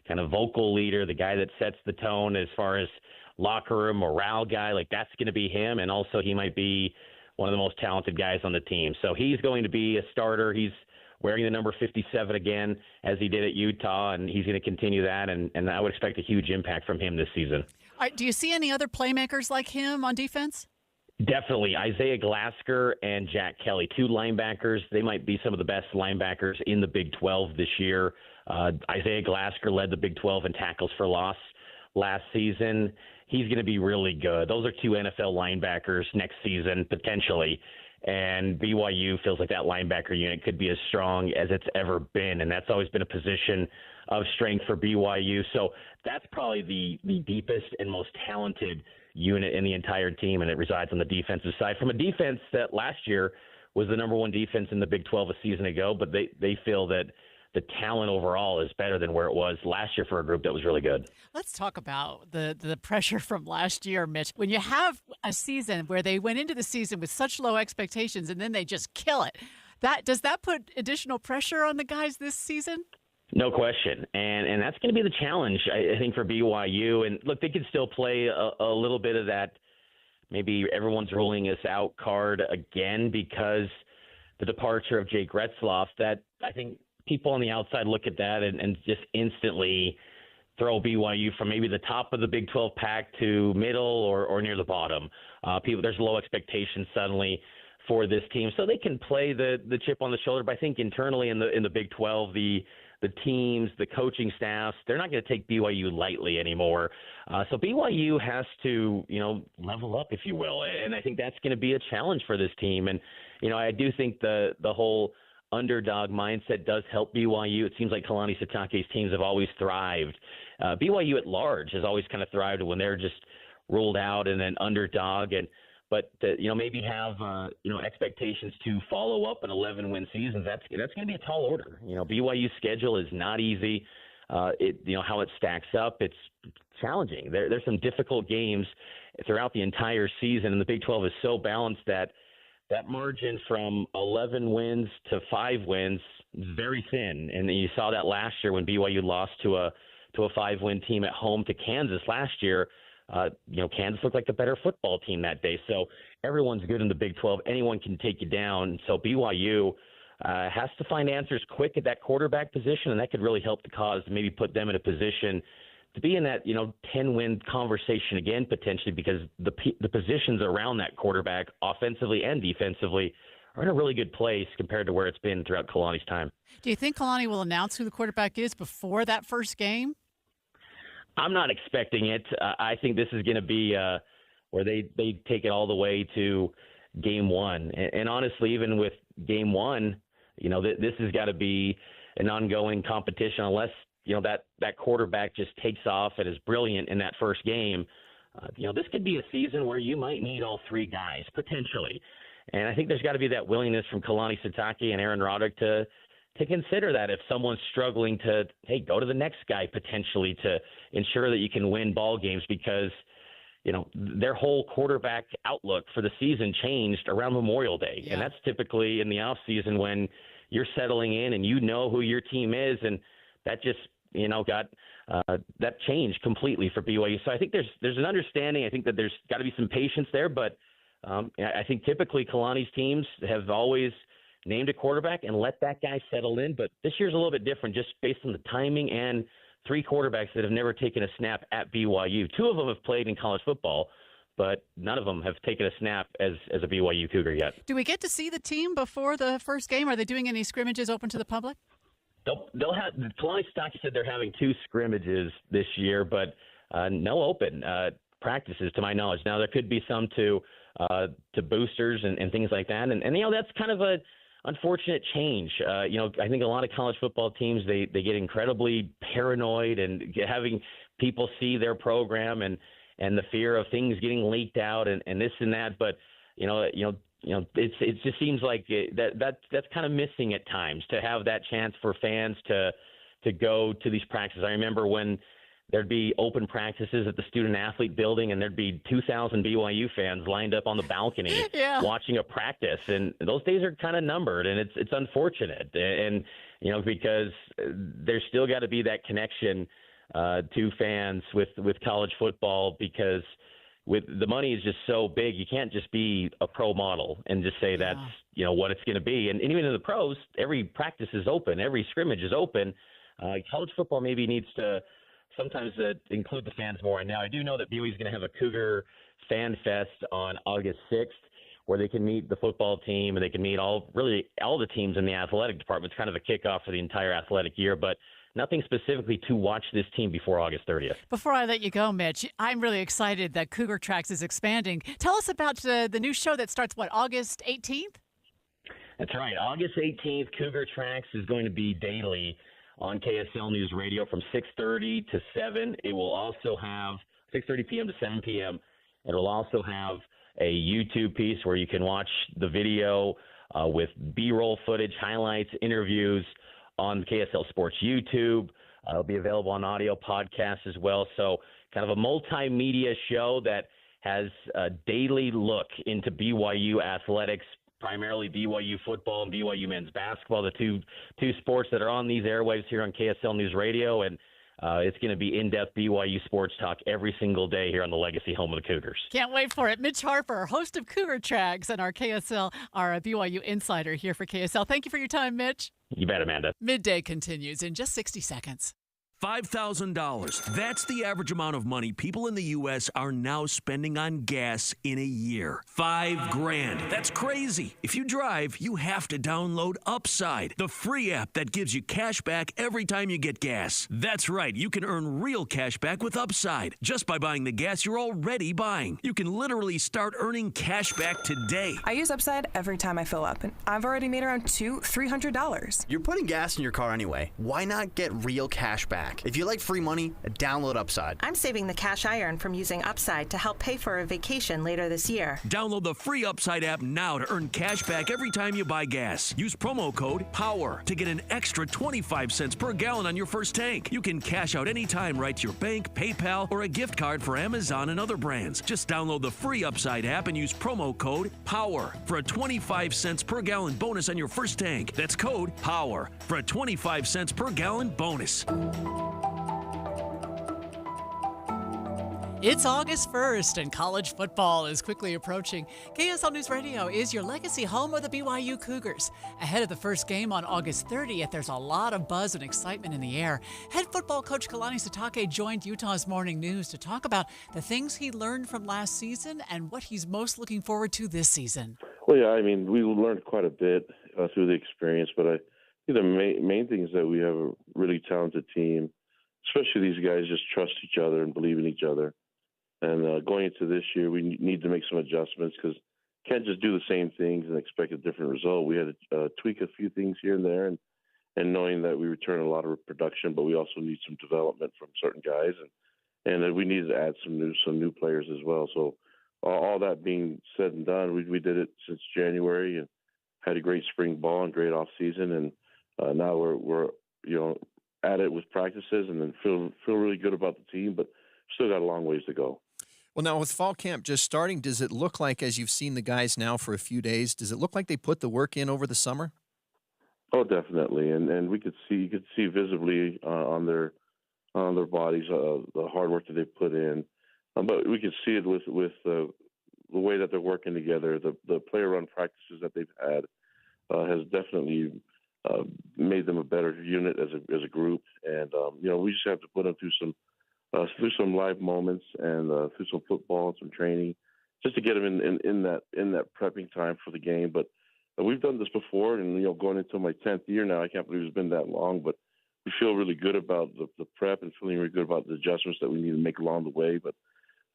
kind of vocal leader, the guy that sets the tone as far as locker room morale guy. Like, that's going to be him, and also he might be one of the most talented guys on the team. So he's going to be a starter. He's wearing the number 57 again, as he did at Utah, and he's going to continue that, and I would expect a huge impact from him this season. All right, do you see any other playmakers like him on defense? Definitely. Isaiah Glasker and Jack Kelly, two linebackers. They might be some of the best linebackers in the Big 12 this year. Isaiah Glasker led the Big 12 in tackles for loss last season. He's going to be really good. Those are two NFL linebackers next season, potentially. And BYU feels like that linebacker unit could be as strong as it's ever been, and that's always been a position of strength for BYU. So that's probably the deepest and most talented unit in the entire team, and it resides on the defensive side. From a defense that last year was the number one defense in the Big 12 a season ago, but they feel that the talent overall is better than where it was last year for a group that was really good. Let's talk about the pressure from last year, Mitch. When you have a season where they went into the season with such low expectations and then they just kill it, does that put additional pressure on the guys this season? No question. And that's going to be the challenge, I think, for BYU. And look, they could still play a little bit of that, maybe everyone's ruling us out card again, because the departure of Jake Retzloff, that I think people on the outside look at that and just instantly throw BYU from maybe the top of the Big 12 pack to middle or near the bottom. There's low expectations suddenly for this team, so they can play the chip on the shoulder. But I think internally in the Big 12, the teams, the coaching staffs, they're not going to take BYU lightly anymore. So BYU has to, level up, if you will. And I think that's going to be a challenge for this team. And, I do think the whole underdog mindset does help BYU. It seems like Kalani Sitake's teams have always thrived. BYU at large has always kind of thrived when they're just ruled out and an underdog. But maybe have expectations to follow up an 11-win season. That's going to be a tall order. BYU's schedule is not easy. How it stacks up, it's challenging. There's some difficult games throughout the entire season, and the Big 12 is so balanced that margin from 11 wins to 5 wins is very thin. And you saw that last year when BYU lost to a 5-win team at home to Kansas last year. Kansas looked like the better football team that day. So everyone's good in the Big 12. Anyone can take you down. So BYU, has to find answers quick at that quarterback position, and that could really help the cause, maybe put them in a position to be in that 10-win conversation again potentially, because the positions around that quarterback, offensively and defensively, are in a really good place compared to where it's been throughout Kalani's time. Do you think Kalani will announce who the quarterback is before that first game? I'm not expecting it. I think this is going to be where they take it all the way to game one. And honestly, even with game one, this has got to be an ongoing competition unless, that quarterback just takes off and is brilliant in that first game. This could be a season where you might need all three guys, potentially. And I think there's got to be that willingness from Kalani Sitake and Aaron Roderick to consider that if someone's struggling to, hey, go to the next guy potentially to ensure that you can win ball games, because, their whole quarterback outlook for the season changed around Memorial Day. Yeah. And that's typically in the offseason when you're settling in and who your team is. And that just, got that changed completely for BYU. So I think there's an understanding. I think that there's got to be some patience there, but I think typically Kalani's teams have always named a quarterback and let that guy settle in. But this year's a little bit different just based on the timing and three quarterbacks that have never taken a snap at BYU. Two of them have played in college football, but none of them have taken a snap as a BYU Cougar yet. Do we get to see the team before the first game? Are they doing any scrimmages open to the public? They'll have. Kalani Sitake said they're having 2 scrimmages this year, but no open practices to my knowledge. Now there could be some to boosters and things like that, and that's kind of a unfortunate change. I think a lot of college football teams they get incredibly paranoid and having people see their program and the fear of things getting leaked out and this and that, but it just seems like that's kind of missing at times, to have that chance for fans to go to these practices. I remember when there'd be open practices at the student-athlete building, and there'd be 2,000 BYU fans lined up on the balcony watching a practice. And those days are kind of numbered, and it's unfortunate. And, because there's still got to be that connection to fans with college football, because with the money is just so big, you can't just be a pro model and just say that's, what it's going to be. And even in the pros, every practice is open, every scrimmage is open. College football maybe needs to sometimes include the fans more. And now I do know that BYU is going to have a Cougar Fan Fest on August 6th, where they can meet the football team and they can meet all the teams in the athletic department. It's kind of a kickoff for the entire athletic year, but nothing specifically to watch this team before August 30th. Before I let you go, Mitch, I'm really excited that Cougar Tracks is expanding. Tell us about the new show that starts, August 18th? That's right. August 18th, Cougar Tracks is going to be daily on KSL News Radio from 6:30 to 7. It will also have 6:30 p.m. to 7 p.m. It will also have a YouTube piece where you can watch the video with B-roll footage, highlights, interviews on KSL Sports YouTube. It'll be available on audio podcasts as well. So kind of a multimedia show that has a daily look into BYU athletics, primarily BYU football and BYU men's basketball, the two sports that are on these airwaves here on KSL News Radio. And it's going to be in-depth BYU sports talk every single day here on the Legacy home of the Cougars. Can't wait for it. Mitch Harper, host of Cougar Tracks and our BYU insider here for KSL. Thank you for your time, Mitch. You bet, Amanda. Midday continues in just 60 seconds. $5,000. That's the average amount of money people in the U.S. are now spending on gas in a year. $5,000. That's crazy. If you drive, you have to download Upside, the free app that gives you cash back every time you get gas. That's right. You can earn real cash back with Upside just by buying the gas you're already buying. You can literally start earning cash back today. I use Upside every time I fill up, and I've already made around $300. You're putting gas in your car anyway. Why not get real cash back? If you like free money, download Upside. I'm saving the cash I earn from using Upside to help pay for a vacation later this year. Download the free Upside app now to earn cash back every time you buy gas. Use promo code POWER to get an extra 25 cents per gallon on your first tank. You can cash out anytime right to your bank, PayPal, or a gift card for Amazon and other brands. Just download the free Upside app and use promo code POWER for a 25 cents per gallon bonus on your first tank. That's code POWER for a 25 cents per gallon bonus. It's August 1st, and college football is quickly approaching. KSL News Radio is your legacy home of the BYU Cougars. Ahead of the first game on August 30th, there's a lot of buzz and excitement in the air. Head football coach Kalani Sitake joined Utah's Morning News to talk about the things he learned from last season and what he's most looking forward to this season. Well, yeah, I mean, we learned quite a bit through the experience, but I think the main thing is that we have a really talented team, especially these guys just trust each other and believe in each other. And going into this year, we need to make some adjustments because can't just do the same things and expect a different result. We had to tweak a few things here and there, and knowing that we return a lot of production, but we also need some development from certain guys, and we needed to add some new players as well. So all that being said and done, we did it since January and had a great spring ball and great off season, and now we're at it with practices, and then feel really good about the team, but still got a long ways to go. Well, now with fall camp just starting, does it look like, as you've seen the guys now for a few days, does it look like they put the work in over the summer? Oh, definitely, and you could see visibly on their bodies the hard work that they put in, but we could see it with the way that they're working together. The player run practices that they've had has definitely made them a better unit as a group, and we just have to put them through some live moments and through some football and some training, just to get them in that prepping time for the game. But we've done this before, and going into my 10th year now, I can't believe it's been that long. But we feel really good about the prep and feeling really good about the adjustments that we need to make along the way. But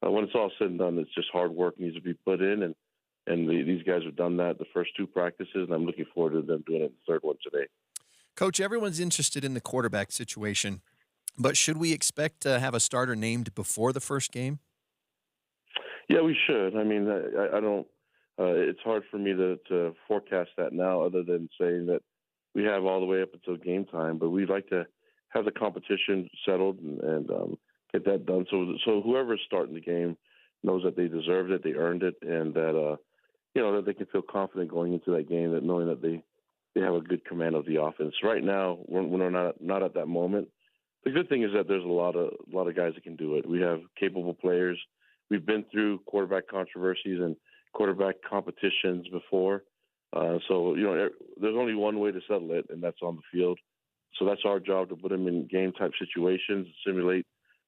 when it's all said and done, it's just hard work needs to be put in, and these guys have done that the first two practices, and I'm looking forward to them doing it in the third one today. Coach, everyone's interested in the quarterback situation. But should we expect to have a starter named before the first game? Yeah, we should. I mean, I don't. It's hard for me to forecast that now, other than saying that we have all the way up until game time. But we'd like to have the competition settled and get that done. So whoever's starting the game knows that they deserved it, they earned it, and that that they can feel confident going into that game, that knowing that they have a good command of the offense. Right now, we're not at that moment. The good thing is that there's a lot of guys that can do it. We have capable players. We've been through quarterback controversies and quarterback competitions before. So there's only one way to settle it, and that's on the field. So that's our job, to put them in game-type situations, simulate,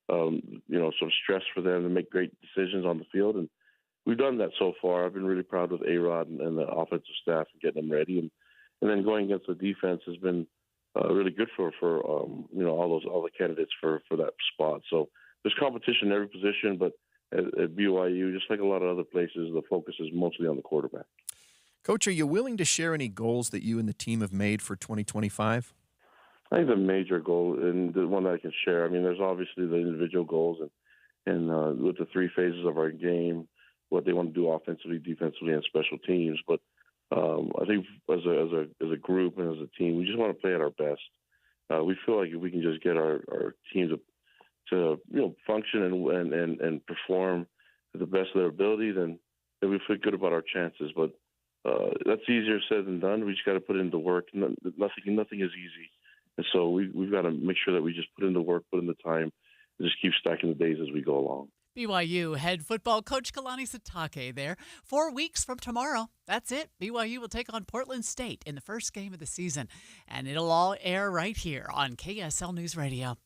some stress for them to make great decisions on the field. And we've done that so far. I've been really proud with A-Rod and the offensive staff and getting them ready. And then going against the defense has been really good for all the candidates for that spot. So there's competition in every position, but at BYU, just like a lot of other places, the focus is mostly on the quarterback. Coach, are you willing to share any goals that you and the team have made for 2025? I think the major goal, and the one that I can share, I mean, there's obviously the individual goals and with the three phases of our game, what they want to do offensively, defensively, and special teams. But I think as a group and as a team, we just want to play at our best. We feel like if we can just get our teams to function and perform to the best of their ability, then we feel good about our chances. But that's easier said than done. We just got to put in the work. Nothing is easy, and so we've got to make sure that we just put in the work, put in the time, and just keep stacking the days as we go along. BYU head football coach Kalani Sitake there. 4 weeks from tomorrow, that's it. BYU will take on Portland State in the first game of the season, and it'll all air right here on KSL News Radio.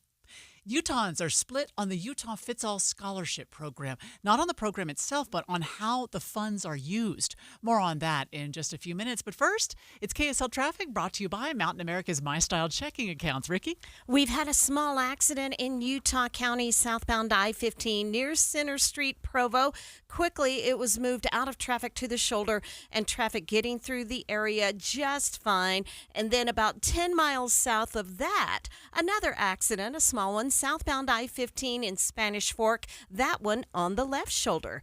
Utahns are split on the Utah Fits All Scholarship Program, not on the program itself, but on how the funds are used. More on that in just a few minutes. But first, it's KSL Traffic, brought to you by Mountain America's My Style checking accounts. Ricky? We've had a small accident in Utah County, southbound I-15 near Center Street, Provo. Quickly, it was moved out of traffic to the shoulder, and traffic getting through the area just fine. And then about 10 miles south of that, another accident, a small one, southbound I-15 in Spanish Fork, that one on the left shoulder.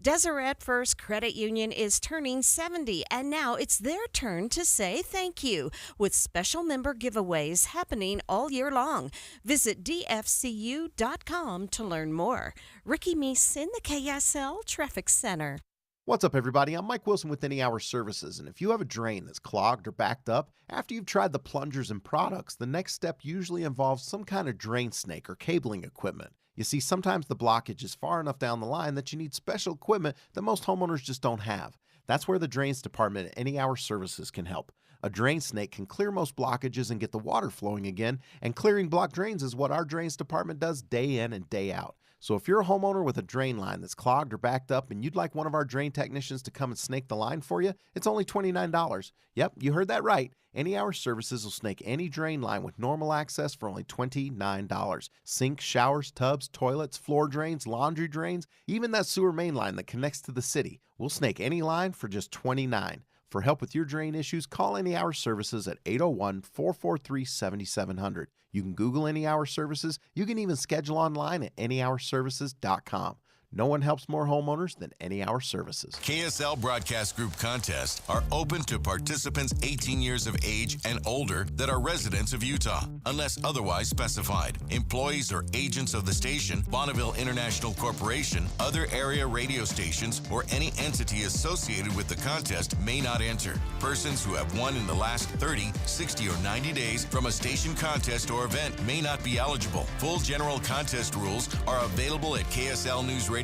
Deseret First Credit Union is turning 70, and now it's their turn to say thank you, with special member giveaways happening all year long. Visit dfcu.com to learn more. Ricky Meese in the KSL Traffic Center. What's up, everybody? I'm Mike Wilson with Any Hour Services, and if you have a drain that's clogged or backed up, after you've tried the plungers and products, the next step usually involves some kind of drain snake or cabling equipment. You see, sometimes the blockage is far enough down the line that you need special equipment that most homeowners just don't have. That's where the Drains Department at Any Hour Services can help. A drain snake can clear most blockages and get the water flowing again, and clearing blocked drains is what our Drains Department does day in and day out. So if you're a homeowner with a drain line that's clogged or backed up and you'd like one of our drain technicians to come and snake the line for you, it's only $29. Yep, you heard that right. Any Hour Services will snake any drain line with normal access for only $29. Sinks, showers, tubs, toilets, floor drains, laundry drains, even that sewer main line that connects to the city. We'll snake any line for just $29. For help with your drain issues, call Any Hour Services at 801-443-7700. You can Google Any Hour Services. You can even schedule online at anyhourservices.com. No one helps more homeowners than Any Hour Services. KSL Broadcast Group contests are open to participants 18 years of age and older that are residents of Utah, unless otherwise specified. Employees or agents of the station, Bonneville International Corporation, other area radio stations, or any entity associated with the contest may not enter. Persons who have won in the last 30, 60, or 90 days from a station contest or event may not be eligible. Full general contest rules are available at kslnewsradio.com/contests.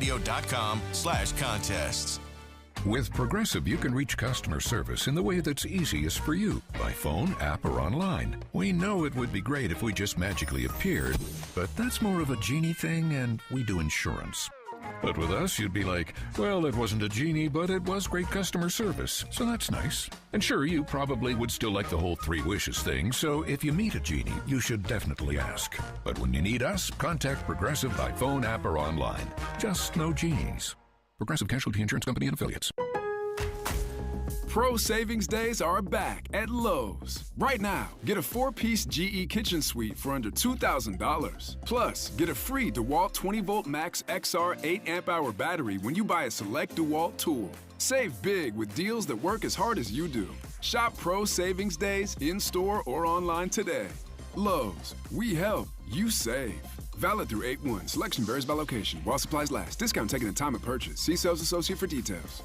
With Progressive, you can reach customer service in the way that's easiest for you, by phone, app, or online. We know it would be great if we just magically appeared, but that's more of a genie thing, and we do insurance. But with us, you'd be like, well, it wasn't a genie, but it was great customer service, so that's nice. And sure, you probably would still like the whole 3 wishes thing, so if you meet a genie, you should definitely ask. But when you need us, contact Progressive by phone, app, or online. Just no genies. Progressive Casualty Insurance Company and Affiliates. Pro Savings Days are back at Lowe's. Right now, get a 4-piece GE kitchen suite for under $2,000. Plus, get a free DeWalt 20-volt Max XR 8-amp-hour battery when you buy a select DeWalt tool. Save big with deals that work as hard as you do. Shop Pro Savings Days in-store or online today. Lowe's, we help, you save. Valid through 8/1. Selection varies by location. While supplies last. Discount taken at time of purchase. See sales associate for details.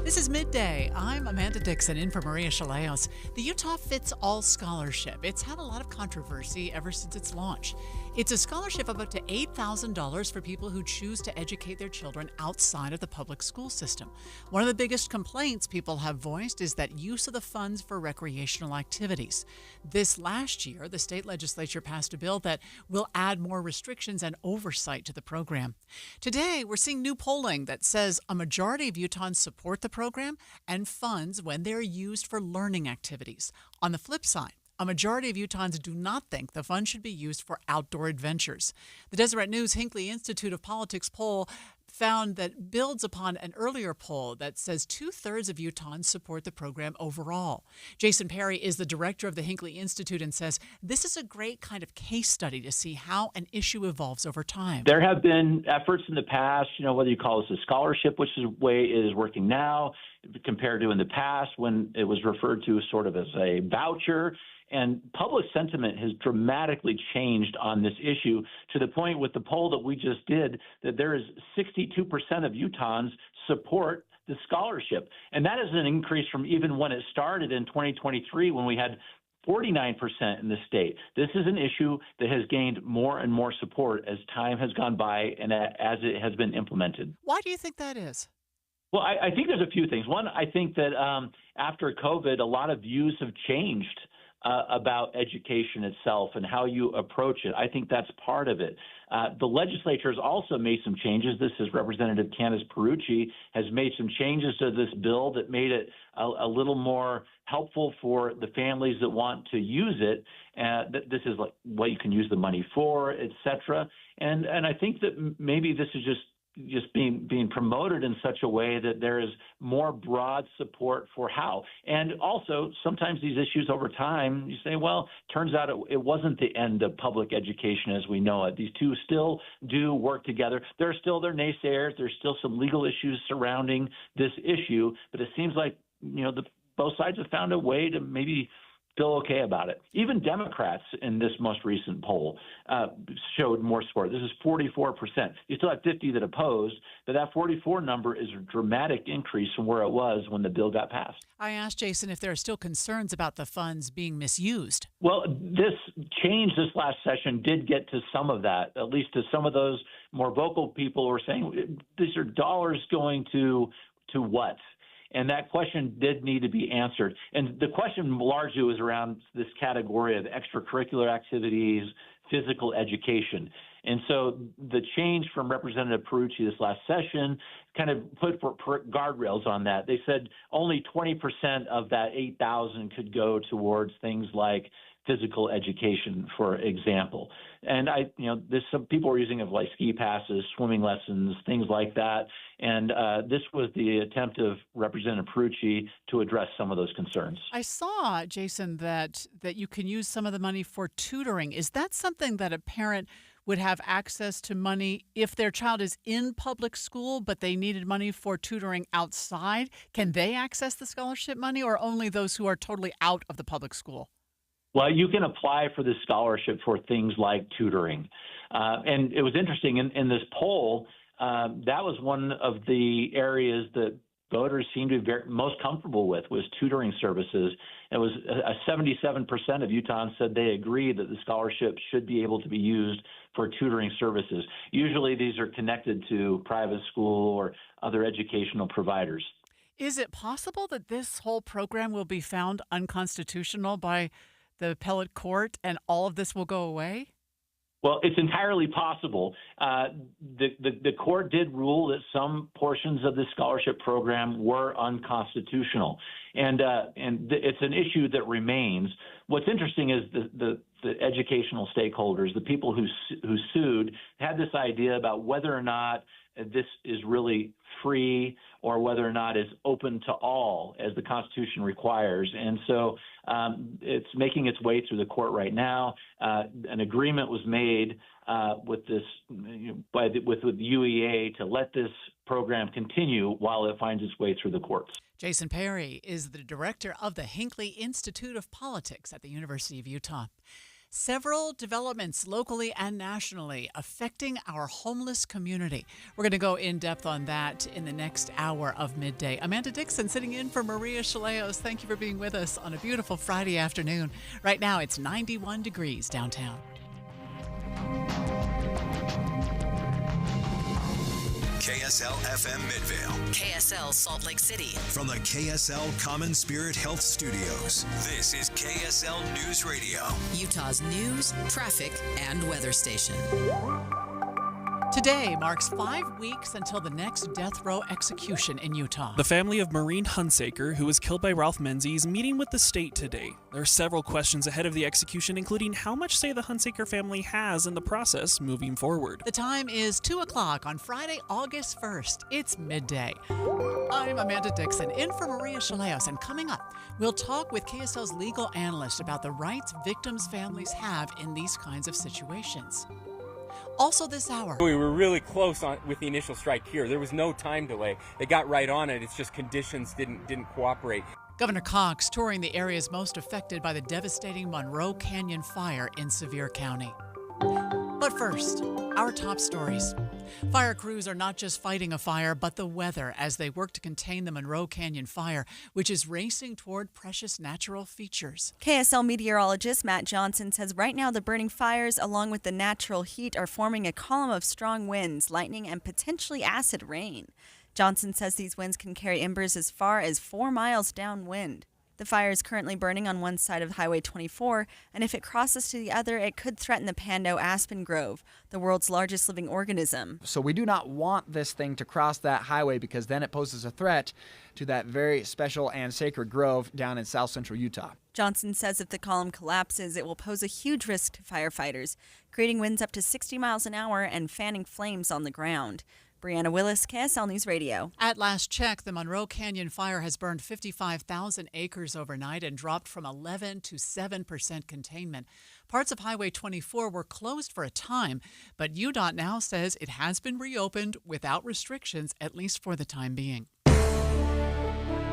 This is Midday. I'm Amanda Dixon in for Maria Shilaos. The Utah Fits All Scholarship. It's had a lot of controversy ever since its launch. It's a scholarship of up to $8,000 for people who choose to educate their children outside of the public school system. One of the biggest complaints people have voiced is that use of the funds for recreational activities. This last year, the state legislature passed a bill that will add more restrictions and oversight to the program. Today, we're seeing new polling that says a majority of Utahns support the program and funds when they're used for learning activities. On the flip side, a majority of Utahns do not think the funds should be used for outdoor adventures. The Deseret News Hinckley Institute of Politics poll found that builds upon an earlier poll that says 2/3 of Utahns support the program overall. Jason Perry is the director of the Hinckley Institute and says this is a great kind of case study to see how an issue evolves over time. There have been efforts in the past, whether you call this a scholarship, which is the way it is working now, compared to in the past when it was referred to sort of as a voucher. And public sentiment has dramatically changed on this issue to the point with the poll that we just did that there is 62% of Utahns support the scholarship. And that is an increase from even when it started in 2023 when we had 49% in the state. This is an issue that has gained more and more support as time has gone by and as it has been implemented. Why do you think that is? Well, I think there's a few things. One, I think that after COVID, a lot of views have changed about education itself and how you approach it. I think that's part of it. The legislature has also made some changes. This is Representative Candace Perucci has made some changes to this bill that made it a little more helpful for the families that want to use it. This is like what you can use the money for, et cetera. And I think that maybe this is just being promoted in such a way that there is more broad support for how. And also, sometimes these issues over time, you say, well, turns out it wasn't the end of public education as we know it. These two still do work together. There are still their naysayers. There's still some legal issues surrounding this issue. But it seems like, both sides have found a way to maybe still okay about it. Even Democrats in this most recent poll showed more support. This is 44%. You still have 50 that opposed, but that 44 number is a dramatic increase from where it was when the bill got passed. I asked Jason if there are still concerns about the funds being misused. Well, this change this last session did get to some of that, at least to some of those more vocal people who were saying, these are dollars going to what? And that question did need to be answered. And the question largely was around this category of extracurricular activities, physical education. And so the change from Representative Perucci this last session kind of put guardrails on that. They said only 20% of that 8,000 could go towards things like physical education, for example. And there's some people are using it like ski passes, swimming lessons, things like that. And this was the attempt of Representative Perucci to address some of those concerns. I saw, Jason, that you can use some of the money for tutoring. Is that something that a parent would have access to money if their child is in public school, but they needed money for tutoring outside? Can they access the scholarship money, or only those who are totally out of the public school? Well, you can apply for this scholarship for things like tutoring. And it was interesting in this poll, that was one of the areas that voters seemed to be most comfortable with was tutoring services. It was 77% of Utahns said they agree that the scholarship should be able to be used for tutoring services. Usually these are connected to private school or other educational providers. Is it possible that this whole program will be found unconstitutional by the appellate court and all of this will go away? Well, it's entirely possible. The court did rule that some portions of the scholarship program were unconstitutional, and it's an issue that remains. What's interesting is the educational stakeholders, the people who sued, had this idea about whether or not this is really free or whether or not it's open to all, as the Constitution requires. And so it's making its way through the court right now. An agreement was made with this with UEA to let this program continue while it finds its way through the courts. Jason Perry is the director of the Hinckley Institute of Politics at the University of Utah. Several developments locally and nationally affecting our homeless community. We're going to go in depth on that in the next hour of Midday. Amanda Dixon sitting in for Maria Shilaos. Thank you for being with us on a beautiful Friday afternoon. Right now it's 91 degrees downtown. KSL FM Midvale. KSL Salt Lake City. From the KSL Common Spirit Health Studios, this is KSL News Radio. Utah's news, traffic, and weather station. Today marks 5 weeks until the next death row execution in Utah. The family of Maureen Hunsaker, who was killed by Ralph Menzies, is meeting with the state today. There are several questions ahead of the execution, including how much say the Hunsaker family has in the process moving forward. The time is 2 o'clock on Friday, August 1st. It's midday. I'm Amanda Dixon, in for Maria Shilaos, and coming up, we'll talk with KSL's legal analyst about the rights victims' families have in these kinds of situations. Also this hour, we were really close with the initial strike here. There was no time delay. They got right on it. It's just conditions didn't cooperate. Governor Cox touring the areas most affected by the devastating Monroe Canyon fire in Sevier County. But first, our top stories. Fire crews are not just fighting a fire, but the weather as they work to contain the Monroe Canyon fire, which is racing toward precious natural features. KSL meteorologist Matt Johnson says right now the burning fires, along with the natural heat, are forming a column of strong winds, lightning, and potentially acid rain. Johnson says these winds can carry embers as far as 4 miles downwind. The fire is currently burning on one side of Highway 24, and if it crosses to the other, it could threaten the Pando aspen grove, the world's largest living organism. So we do not want this thing to cross that highway because then it poses a threat to that very special and sacred grove down in south central Utah. Johnson says if the column collapses, it will pose a huge risk to firefighters, creating winds up to 60 miles an hour and fanning flames on the ground. Brianna Willis, KSL News Radio. At last check, the Monroe Canyon fire has burned 55,000 acres overnight and dropped from 11 to 7% containment. Parts of Highway 24 were closed for a time, but UDOT now says it has been reopened without restrictions, at least for the time being.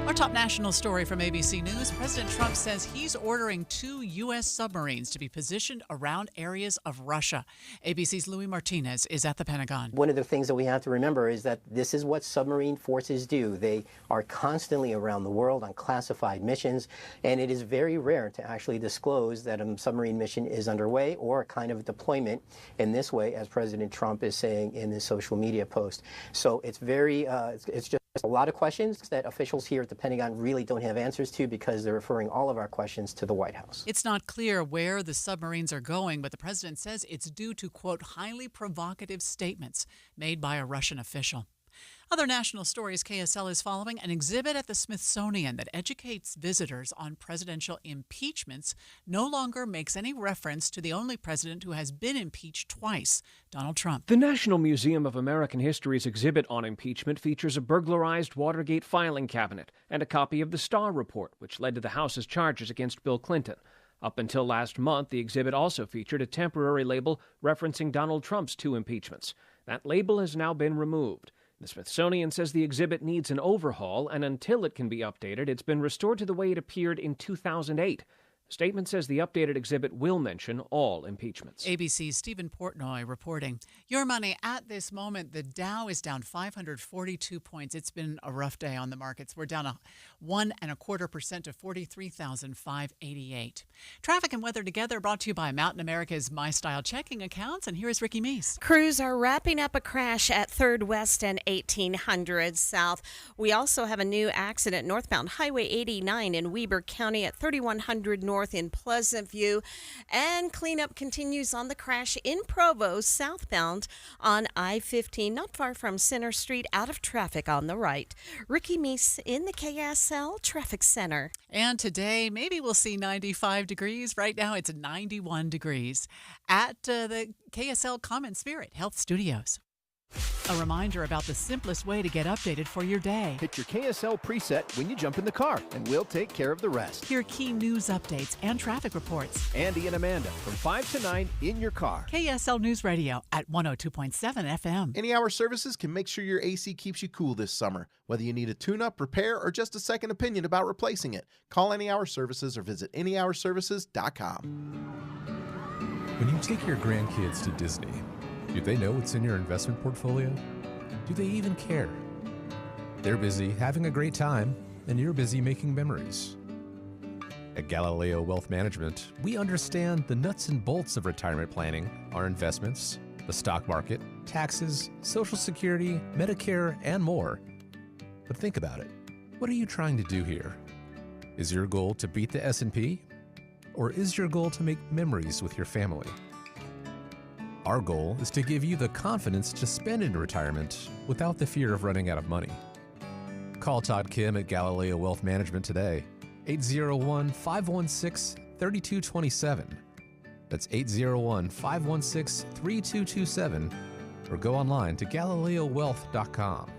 Our top national story from ABC News. President Trump says he's ordering 2 U.S. submarines to be positioned around areas of Russia. ABC's Louis Martinez is at the Pentagon. One of the things that we have to remember is that this is what submarine forces do. They are constantly around the world on classified missions, and it is very rare to actually disclose that a submarine mission is underway or a kind of deployment in this way, as President Trump is saying in this social media post. So it's it's just a lot of questions that officials here at the Pentagon really don't have answers to because they're referring all of our questions to the White House. It's not clear where the submarines are going, but the president says it's due to, quote, highly provocative statements made by a Russian official. Other national stories KSL is following. An exhibit at the Smithsonian that educates visitors on presidential impeachments no longer makes any reference to the only president who has been impeached twice, Donald Trump. The National Museum of American History's exhibit on impeachment features a burglarized Watergate filing cabinet and a copy of the Starr Report, which led to the House's charges against Bill Clinton. Up until last month, the exhibit also featured a temporary label referencing Donald Trump's 2 impeachments. That label has now been removed. The Smithsonian says the exhibit needs an overhaul, and until it can be updated, it's been restored to the way it appeared in 2008. The statement says the updated exhibit will mention all impeachments. ABC's Stephen Portnoy reporting. Your money at this moment, the Dow is down 542 points. It's been a rough day on the markets. We're down 1.25% to 43,588. Traffic and weather together brought to you by Mountain America's My Style checking accounts. And here is Ricky Meese. Crews are wrapping up a crash at 3rd West and 1800 South. We also have a new accident northbound Highway 89 in Weber County at 3100 North in Pleasant View, and cleanup continues on the crash in Provo southbound on I-15, not far from Center Street, out of traffic on the right. Ricky Meese in the KSL Traffic Center. And today, maybe we'll see 95 degrees. Right now, it's 91 degrees at the KSL Common Spirit Health Studios. A reminder about the simplest way to get updated for your day. Hit your KSL preset when you jump in the car, and we'll take care of the rest. Hear key news updates and traffic reports. Andy and Amanda from 5 to 9 in your car. KSL News Radio at 102.7 FM. Any Hour Services can make sure your AC keeps you cool this summer. Whether you need a tune-up, repair, or just a second opinion about replacing it, call Any Hour Services or visit anyhourservices.com. When you take your grandkids to Disney, do they know what's in your investment portfolio? Do they even care? They're busy having a great time, and you're busy making memories. At Galileo Wealth Management, we understand the nuts and bolts of retirement planning, our investments, the stock market, taxes, Social Security, Medicare, and more. But think about it. What are you trying to do here? Is your goal to beat the S&P? Or is your goal to make memories with your family? Our goal is to give you the confidence to spend in retirement without the fear of running out of money. Call Todd Kim at Galileo Wealth Management today, 801-516-3227. That's 801-516-3227, or go online to GalileoWealth.com.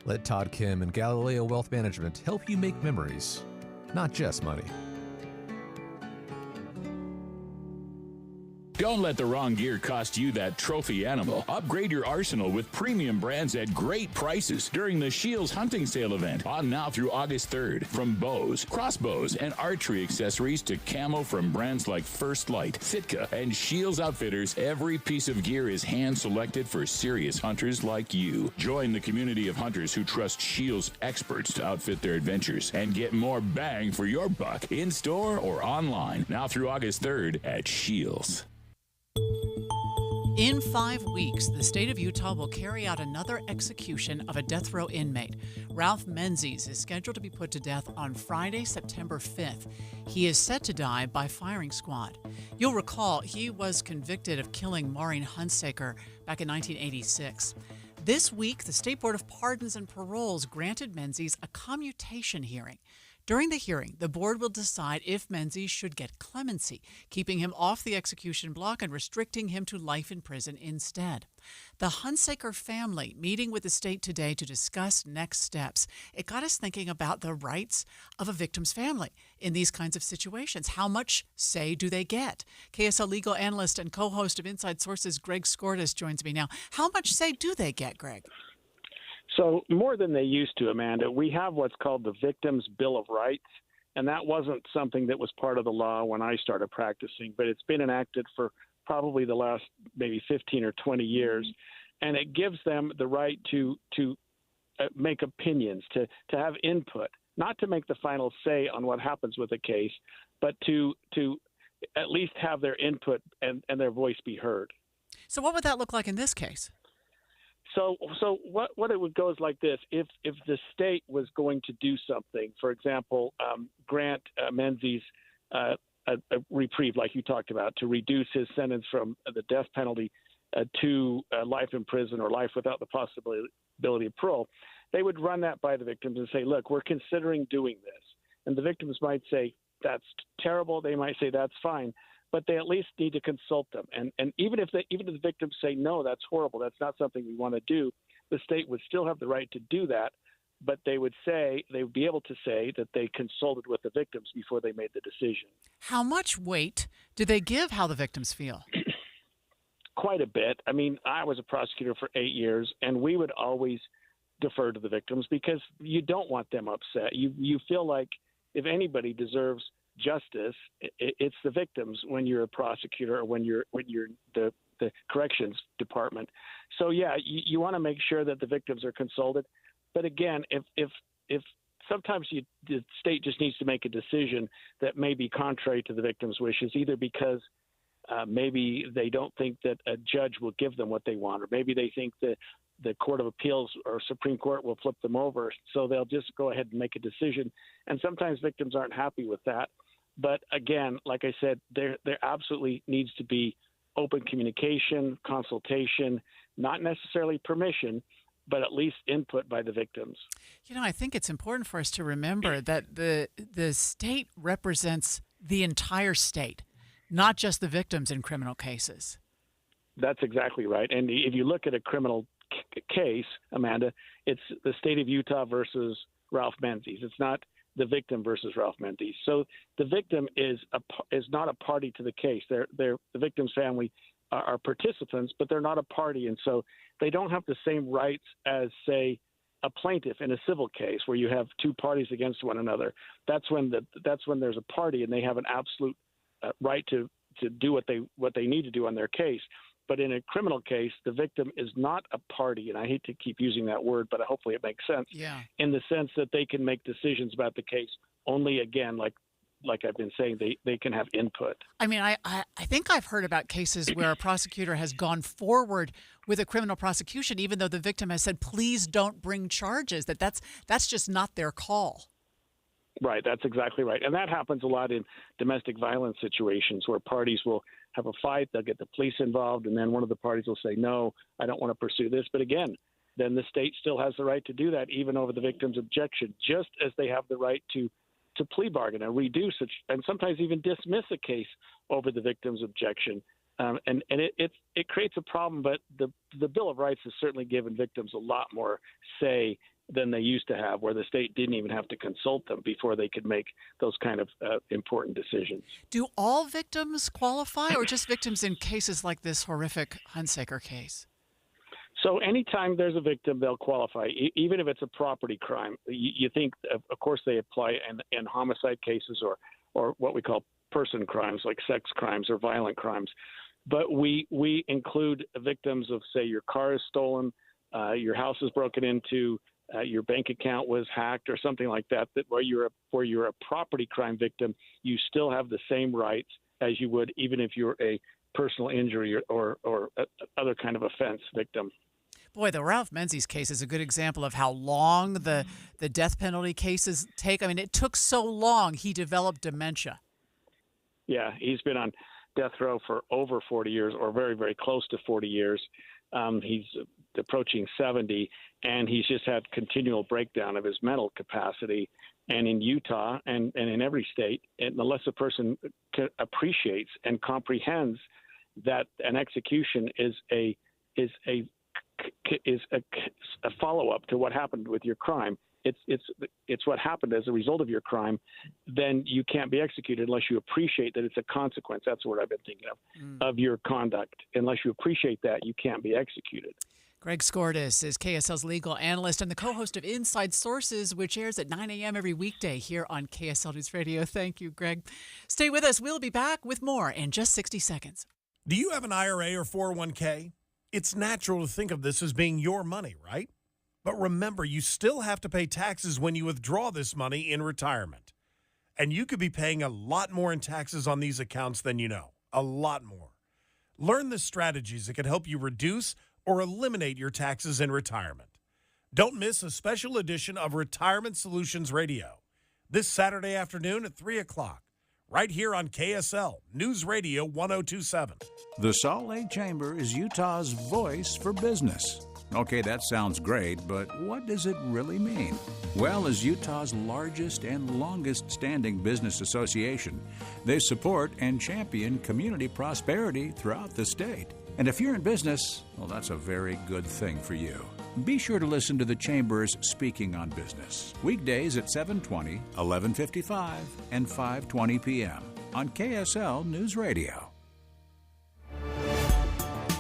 Let Todd Kim and Galileo Wealth Management help you make memories, not just money. Don't let the wrong gear cost you that trophy animal. Upgrade your arsenal with premium brands at great prices during the Shields Hunting Sale event on now through August 3rd. From bows, crossbows, and archery accessories to camo from brands like First Light, Sitka, and Shields Outfitters, every piece of gear is hand-selected for serious hunters like you. Join the community of hunters who trust Shields experts to outfit their adventures and get more bang for your buck in-store or online now through August 3rd at Shields. In 5 weeks, the state of Utah will carry out another execution of a death row inmate. Ralph Menzies is scheduled to be put to death on Friday, September 5th. He is set to die by firing squad. You'll recall he was convicted of killing Maureen Hunsaker back in 1986. This week, the State Board of Pardons and Paroles granted Menzies a commutation hearing. During the hearing, the board will decide if Menzies should get clemency, keeping him off the execution block and restricting him to life in prison instead. The Hunsaker family meeting with the state today to discuss next steps. It got us thinking about the rights of a victim's family in these kinds of situations. How much say do they get? KSL legal analyst and co-host of Inside Sources, Greg Skordas, joins me now. How much say do they get, Greg? So more than they used to, Amanda, we have what's called the Victims' Bill of Rights, and that wasn't something that was part of the law when I started practicing, but it's been enacted for probably the last maybe 15 or 20 years, and it gives them the right to make opinions, to have input, not to make the final say on what happens with a case, but to at least have their input and their voice be heard. So what would that look like in this case? So what it would go is like this: if the state was going to do something, for example, grant Menzies a reprieve, like you talked about, to reduce his sentence from the death penalty to life in prison or life without the possibility of parole, they would run that by the victims and say, look, we're considering doing this. And the victims might say, that's terrible. They might say, that's fine. But they at least need to consult them. And even if the victims say, no, that's horrible, that's not something we want to do, the state would still have the right to do that. But they would be able to say that they consulted with the victims before they made the decision. How much weight do they give how the victims feel? Quite a bit. I mean, I was a prosecutor for 8 years, and we would always defer to the victims because you don't want them upset. You feel like if anybody deserves justice, it's the victims when you're a prosecutor or when you're the corrections department. So yeah, you want to make sure that the victims are consulted. But again, if sometimes the state just needs to make a decision that may be contrary to the victim's wishes, either because maybe they don't think that a judge will give them what they want, or maybe they think that the Court of Appeals or Supreme Court will flip them over, so they'll just go ahead and make a decision. And sometimes victims aren't happy with that. But again, like I said, there absolutely needs to be open communication, consultation, not necessarily permission, but at least input by the victims. You know, I think it's important for us to remember that the state represents the entire state, not just the victims in criminal cases. That's exactly right. And if you look at a criminal case, Amanda, it's the state of Utah versus Ralph Menzies. It's not the victim versus Ralph Menzies. So the victim is not a party to the case. The victim's family are participants, but they're not a party, and so they don't have the same rights as, say, a plaintiff in a civil case where you have two parties against one another. That's when there's a party and they have an absolute right to do what they need to do on their case. But in a criminal case, the victim is not a party, and I hate to keep using that word, but hopefully it makes sense. Yeah. In the sense that they can make decisions about the case only, again, like I've been saying, they can have input. I mean, I think I've heard about cases where a prosecutor has gone forward with a criminal prosecution, even though the victim has said, please don't bring charges, that's just not their call. Right, that's exactly right. And that happens a lot in domestic violence situations where parties will have a fight, they'll get the police involved, and then one of the parties will say, no, I don't want to pursue this. But again, then the state still has the right to do that, even over the victim's objection, just as they have the right to plea bargain and reduce it, and sometimes even dismiss a case over the victim's objection. And it creates a problem, but the Bill of Rights has certainly given victims a lot more say than they used to have, where the state didn't even have to consult them before they could make those kind of important decisions. Do all victims qualify, or just victims in cases like this horrific Hunsaker case? So anytime there's a victim, they'll qualify, even if it's a property crime. You think, of course, they apply in homicide cases or what we call person crimes, like sex crimes or violent crimes. But we include victims of, say, your car is stolen, your house is broken into, your bank account was hacked or something like that, where you're a property crime victim, you still have the same rights as you would even if you're a personal injury or other kind of offense victim. Boy, the Ralph Menzies case is a good example of how long the death penalty cases take. I mean, it took so long, he developed dementia. Yeah, he's been on death row for over 40 years or very, very close to 40 years. He's approaching 70, and he's just had continual breakdown of his mental capacity. And in Utah and in every state, unless a person appreciates and comprehends that an execution is a follow-up to what happened with your crime. It's what happened as a result of your crime. Then you can't be executed unless you appreciate that it's a consequence. That's what I've been thinking of your conduct. Unless you appreciate that, you can't be executed. Greg Skordas is KSL's legal analyst and the co-host of Inside Sources, which airs at 9 a.m. every weekday here on KSL News Radio. Thank you, Greg. Stay with us. We'll be back with more in just 60 seconds. Do you have an IRA or 401k? It's natural to think of this as being your money, right? But remember, you still have to pay taxes when you withdraw this money in retirement. And you could be paying a lot more in taxes on these accounts than you know. A lot more. Learn the strategies that can help you reduce or eliminate your taxes in retirement. Don't miss a special edition of Retirement Solutions Radio this Saturday afternoon at 3 o'clock, right here on KSL News Radio 1027. The Salt Lake Chamber is Utah's voice for business. Okay, that sounds great, but what does it really mean? Well, as Utah's largest and longest-standing business association, they support and champion community prosperity throughout the state. And if you're in business, well, that's a very good thing for you. Be sure to listen to the Chamber's Speaking on Business, weekdays at 7:20, 11:55, and 5:20 p.m. on KSL News Radio.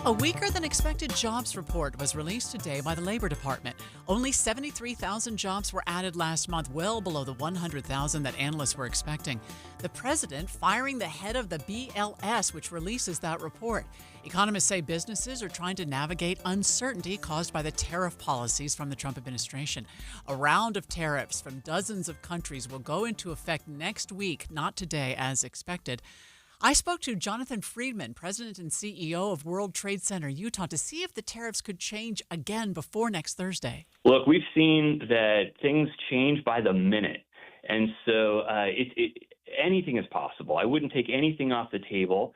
A weaker than expected jobs report was released today by the Labor Department. Only 73,000 jobs were added last month, well below the 100,000 that analysts were expecting. The president firing the head of the BLS, which releases that report. Economists say businesses are trying to navigate uncertainty caused by the tariff policies from the Trump administration. A round of tariffs from dozens of countries will go into effect next week, not today as expected. I spoke to Jonathan Friedman, president and CEO of World Trade Center Utah, to see if the tariffs could change again before next Thursday. Look, we've seen that things change by the minute. And so anything is possible. I wouldn't take anything off the table.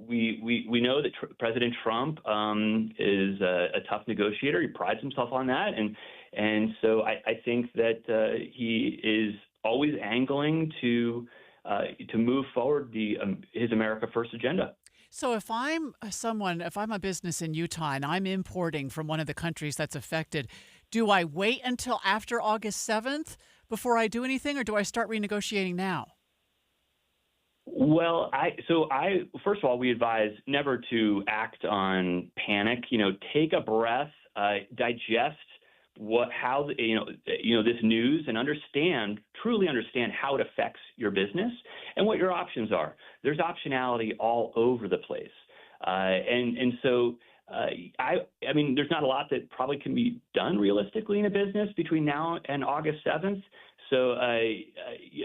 We know that President Trump is a tough negotiator. He prides himself on that. And so I think that he is always angling to move forward his America First agenda. So if I'm a business in Utah and I'm importing from one of the countries that's affected, do I wait until after August 7th before I do anything, or do I start renegotiating now? Well, first of all, we advise never to act on panic. Take a breath, digest this news, and truly understand how it affects your business and what your options are. There's optionality all over the place, so there's not a lot that probably can be done realistically in a business between now and August 7th. So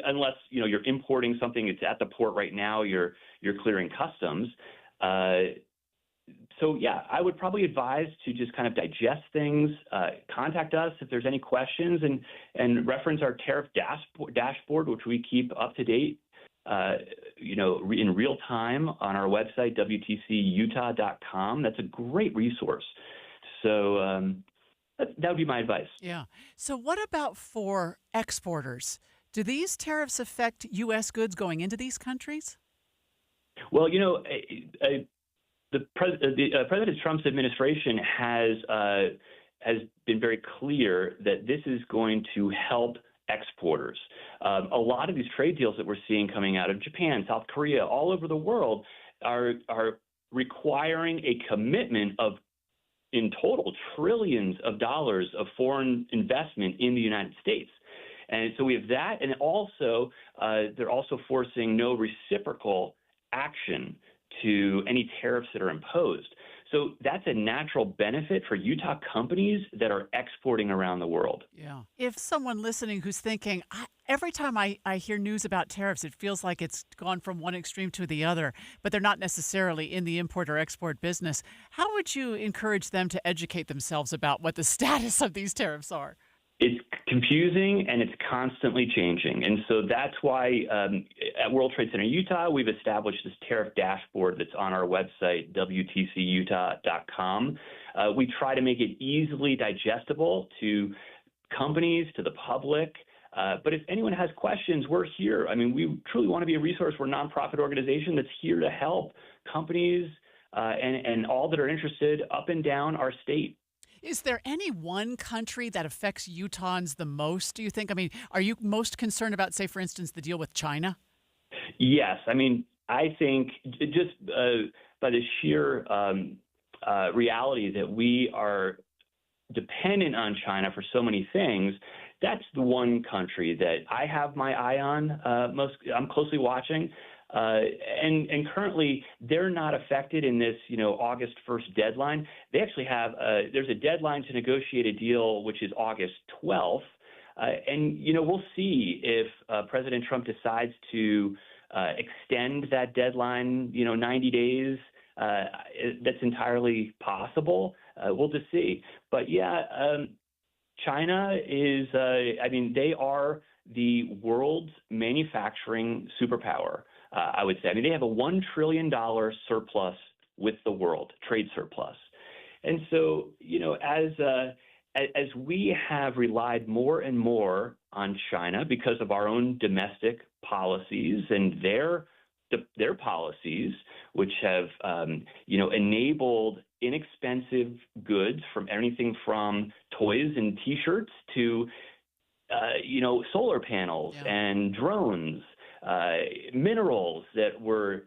unless you're importing something that's at the port right now, you're clearing customs. So, I would probably advise to just kind of digest things, contact us if there's any questions, and reference our tariff dashboard, which we keep up to date, in real time on our website, WTCUtah.com. That's a great resource. So that would be my advice. Yeah. So what about for exporters? Do these tariffs affect U.S. goods going into these countries? Well, President Trump's administration has been very clear that this is going to help exporters. A lot of these trade deals that we're seeing coming out of Japan, South Korea, all over the world are requiring a commitment of, in total, trillions of dollars of foreign investment in the United States. And so we have that, and also they're also forcing no reciprocal action to any tariffs that are imposed. So that's a natural benefit for Utah companies that are exporting around the world. Yeah. If someone listening who's thinking, every time I hear news about tariffs, it feels like it's gone from one extreme to the other, but they're not necessarily in the import or export business, how would you encourage them to educate themselves about what the status of these tariffs are? It's confusing and it's constantly changing. And so that's why at World Trade Center Utah, we've established this tariff dashboard that's on our website, WTCUtah.com. We try to make it easily digestible to companies, to the public. But if anyone has questions, we're here. We truly want to be a resource. We're a nonprofit organization that's here to help companies and all that are interested up and down our state. Is there any one country that affects Utahns the most, do you think? Are you most concerned about, say, for instance, the deal with China? Yes. I think just by the sheer reality that we are dependent on China for so many things, that's the one country that I have my eye on. I'm closely watching, and currently they're not affected in this, August 1st deadline. They actually have there's a deadline to negotiate a deal, which is August 12th, and we'll see if President Trump decides to extend that deadline, 90 days. That's entirely possible. We'll just see. But China is, they are the world's manufacturing superpower, I would say. They have a $1 trillion surplus with the world, trade surplus. And so, as we have relied more and more on China because of our own domestic policies and their policies, which have, enabled inexpensive goods from anything from toys and T-shirts to, solar panels and drones, minerals that were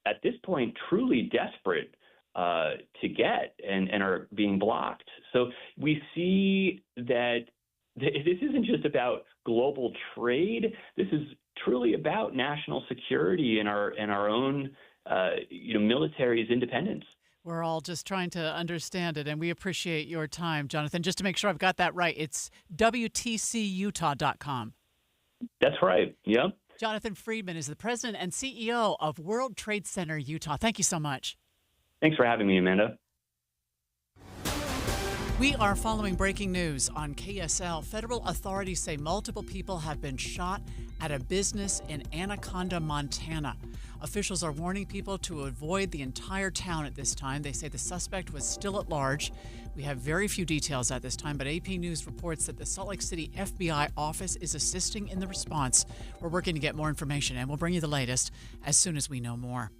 at this point truly desperate to get and are being blocked. So we see that this isn't just about global trade. This is truly about national security and our own, military's independence. We're all just trying to understand it, and we appreciate your time, Jonathan. Just to make sure I've got that right, it's WTCUtah.com. That's right. Yep. Jonathan Friedman is the president and CEO of World Trade Center Utah. Thank you so much. Thanks for having me, Amanda. We are following breaking news on KSL. Federal authorities say multiple people have been shot at a business in Anaconda, Montana. Officials are warning people to avoid the entire town at this time. They say the suspect was still at large. We have very few details at this time, but AP News reports that the Salt Lake City FBI office is assisting in the response. We're working to get more information, and we'll bring you the latest as soon as we know more.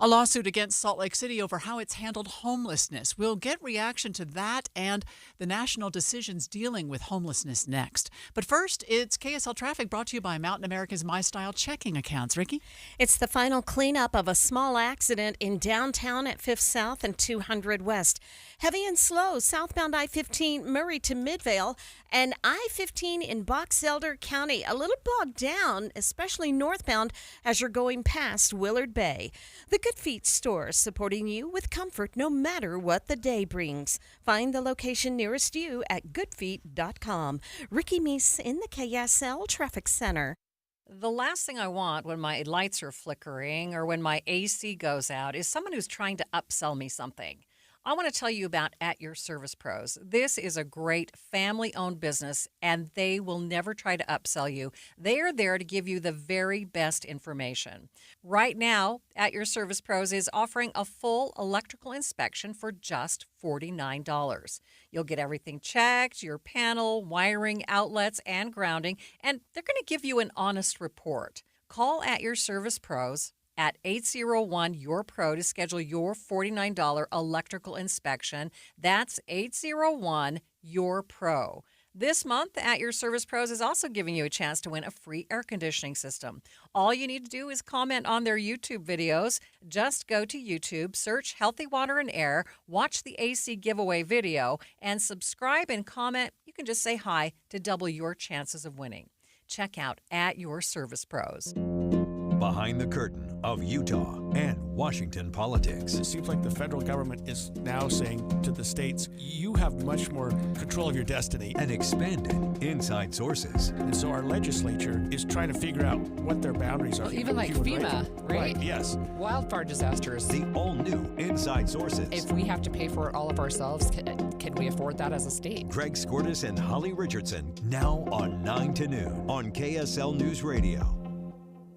A lawsuit against Salt Lake City over how it's handled homelessness. We'll get reaction to that and the national decisions dealing with homelessness next. But first, it's KSL Traffic brought to you by Mountain America's My Style checking accounts. Ricky? It's the final cleanup of a small accident in downtown at 5th South and 200 West. Heavy and slow southbound I-15 Murray to Midvale and I-15 in Box Elder County. A little bogged down, especially northbound as you're going past Willard Bay. The Good Feet store, supporting you with comfort no matter what the day brings. Find the location nearest you at goodfeet.com. Ricky Meese in the KSL Traffic Center. The last thing I want when my lights are flickering or when my AC goes out is someone who's trying to upsell me something. I want to tell you about At Your Service Pros. This is a great family-owned business, and they will never try to upsell you. They are there to give you the very best information. Right now, At Your Service Pros is offering a full electrical inspection for just $49. You'll get everything checked, your panel, wiring, outlets, and grounding, and they're going to give you an honest report. Call At Your Service Pros at 801-YOUR-PRO to schedule your $49 electrical inspection. That's 801-YOUR-PRO. This month, At Your Service Pros is also giving you a chance to win a free air conditioning system. All you need to do is comment on their YouTube videos. Just go to YouTube, search Healthy Water and Air, watch the AC giveaway video, and subscribe and comment. You can just say hi to double your chances of winning. Check out At Your Service Pros. Behind the curtain of Utah and Washington politics. It seems like the federal government is now saying to the states, you have much more control of your destiny. And expanded inside sources. And so our legislature is trying to figure out what their boundaries are. Well, even like FEMA, right? Yes. Wildfire disasters. The all-new Inside Sources. If we have to pay for it all of ourselves, can we afford that as a state? Greg Skordas and Holly Richardson, now on 9 to noon on KSL News Radio.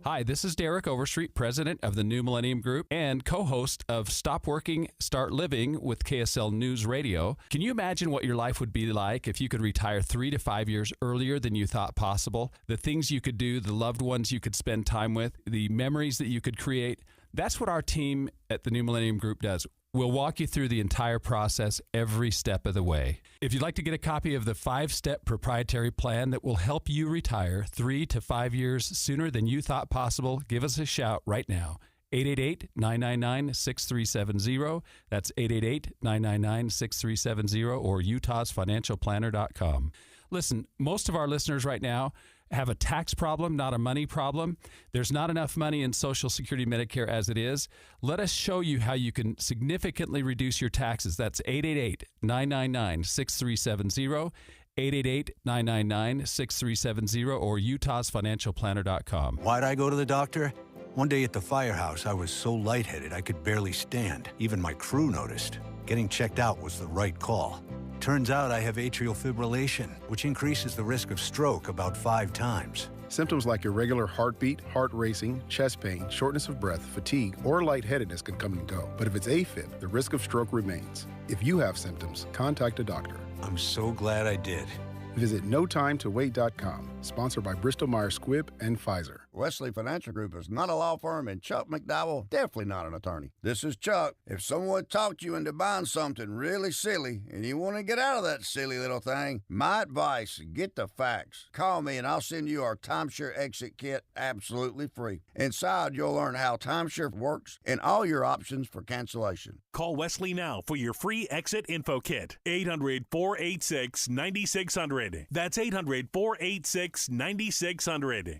Hi, this is Derek Overstreet, president of the New Millennium Group and co-host of Stop Working, Start Living with KSL News Radio. Can you imagine what your life would be like if you could retire 3 to 5 years earlier than you thought possible? The things you could do, the loved ones you could spend time with, the memories that you could create. That's what our team at the New Millennium Group does. We'll walk you through the entire process every step of the way. If you'd like to get a copy of the 5-step proprietary plan that will help you retire 3 to 5 years sooner than you thought possible, give us a shout right now. 888-999-6370. That's 888-999-6370 or utahsfinancialplanner.com. Listen, most of our listeners right now have a tax problem, not a money problem. There's not enough money in Social Security Medicare as it is. Let us show you how you can significantly reduce your taxes. That's 888-999-6370, 888-999-6370 or utahsfinancialplanner.com. Why'd I go to the doctor? One day at the firehouse, I was so lightheaded I could barely stand. Even my crew noticed. Getting checked out was the right call. Turns out I have atrial fibrillation, which increases the risk of stroke about 5 times. Symptoms like irregular heartbeat, heart racing, chest pain, shortness of breath, fatigue, or lightheadedness can come and go. But if it's AFib, the risk of stroke remains. If you have symptoms, contact a doctor. I'm so glad I did. Visit NoTimeToWait.com, sponsored by Bristol-Myers Squibb and Pfizer. Wesley Financial Group is not a law firm, and Chuck McDowell definitely not an attorney. This is Chuck. If someone talked you into buying something really silly and you want to get out of that silly little thing, my advice, get the facts. Call me and I'll send you our timeshare exit kit absolutely free. Inside, you'll learn how timeshare works and all your options for cancellation. Call Wesley now for your free exit info kit. 800-486-9600. That's 800-486-9600.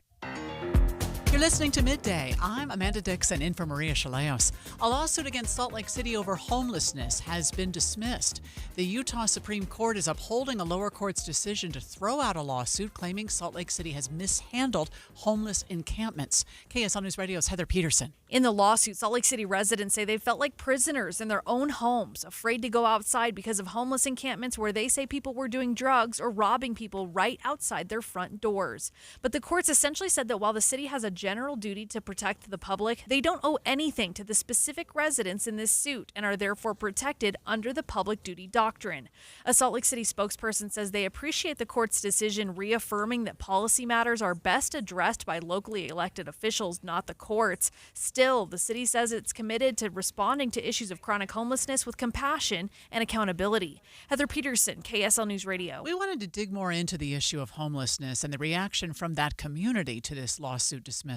You're listening to Midday. I'm Amanda Dixon, in for Maria Shilaos. A lawsuit against Salt Lake City over homelessness has been dismissed. The Utah Supreme Court is upholding a lower court's decision to throw out a lawsuit claiming Salt Lake City has mishandled homeless encampments. KSL News Radio's Heather Peterson. In the lawsuit, Salt Lake City residents say they felt like prisoners in their own homes, afraid to go outside because of homeless encampments where they say people were doing drugs or robbing people right outside their front doors. But the courts essentially said that while the city has a general duty to protect the public, they don't owe anything to the specific residents in this suit and are therefore protected under the public duty doctrine. A Salt Lake City spokesperson says they appreciate the court's decision reaffirming that policy matters are best addressed by locally elected officials, not the courts. Still, the city says it's committed to responding to issues of chronic homelessness with compassion and accountability. Heather Peterson, KSL News Radio. We wanted to dig more into the issue of homelessness and the reaction from that community to this lawsuit dismissal,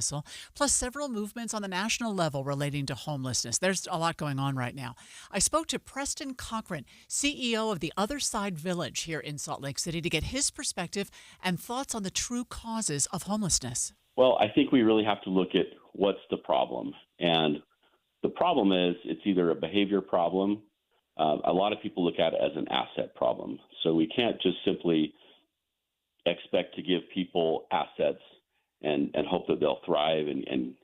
plus several movements on the national level relating to homelessness. There's a lot going on right now. I spoke to Preston Cochran, CEO of the Other Side Village here in Salt Lake City, to get his perspective and thoughts on the true causes of homelessness. Well, I think we really have to look at what's the problem. And the problem is it's either a behavior problem. A lot of people look at it as an asset problem. So we can't just simply expect to give people assets and hope that they'll thrive and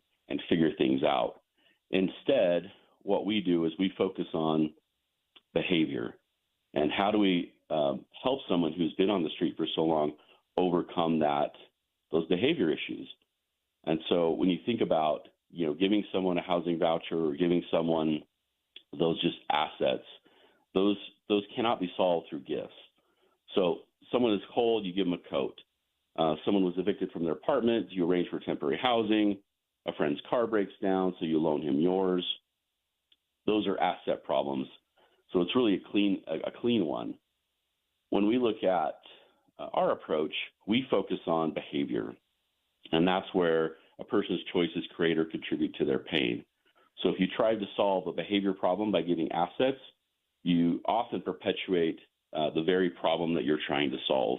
figure things out. Instead, what we do is we focus on behavior and how do we help someone who's been on the street for so long overcome those behavior issues. And so when you think about, giving someone a housing voucher or giving someone those just assets, those cannot be solved through gifts. So someone is cold, you give them a coat. Someone was evicted from their apartment, you arrange for temporary housing. A friend's car breaks down, so you loan him yours. Those are asset problems. So it's really a clean one. When we look at our approach, we focus on behavior. And that's where a person's choices create or contribute to their pain. So if you try to solve a behavior problem by giving assets, you often perpetuate the very problem that you're trying to solve.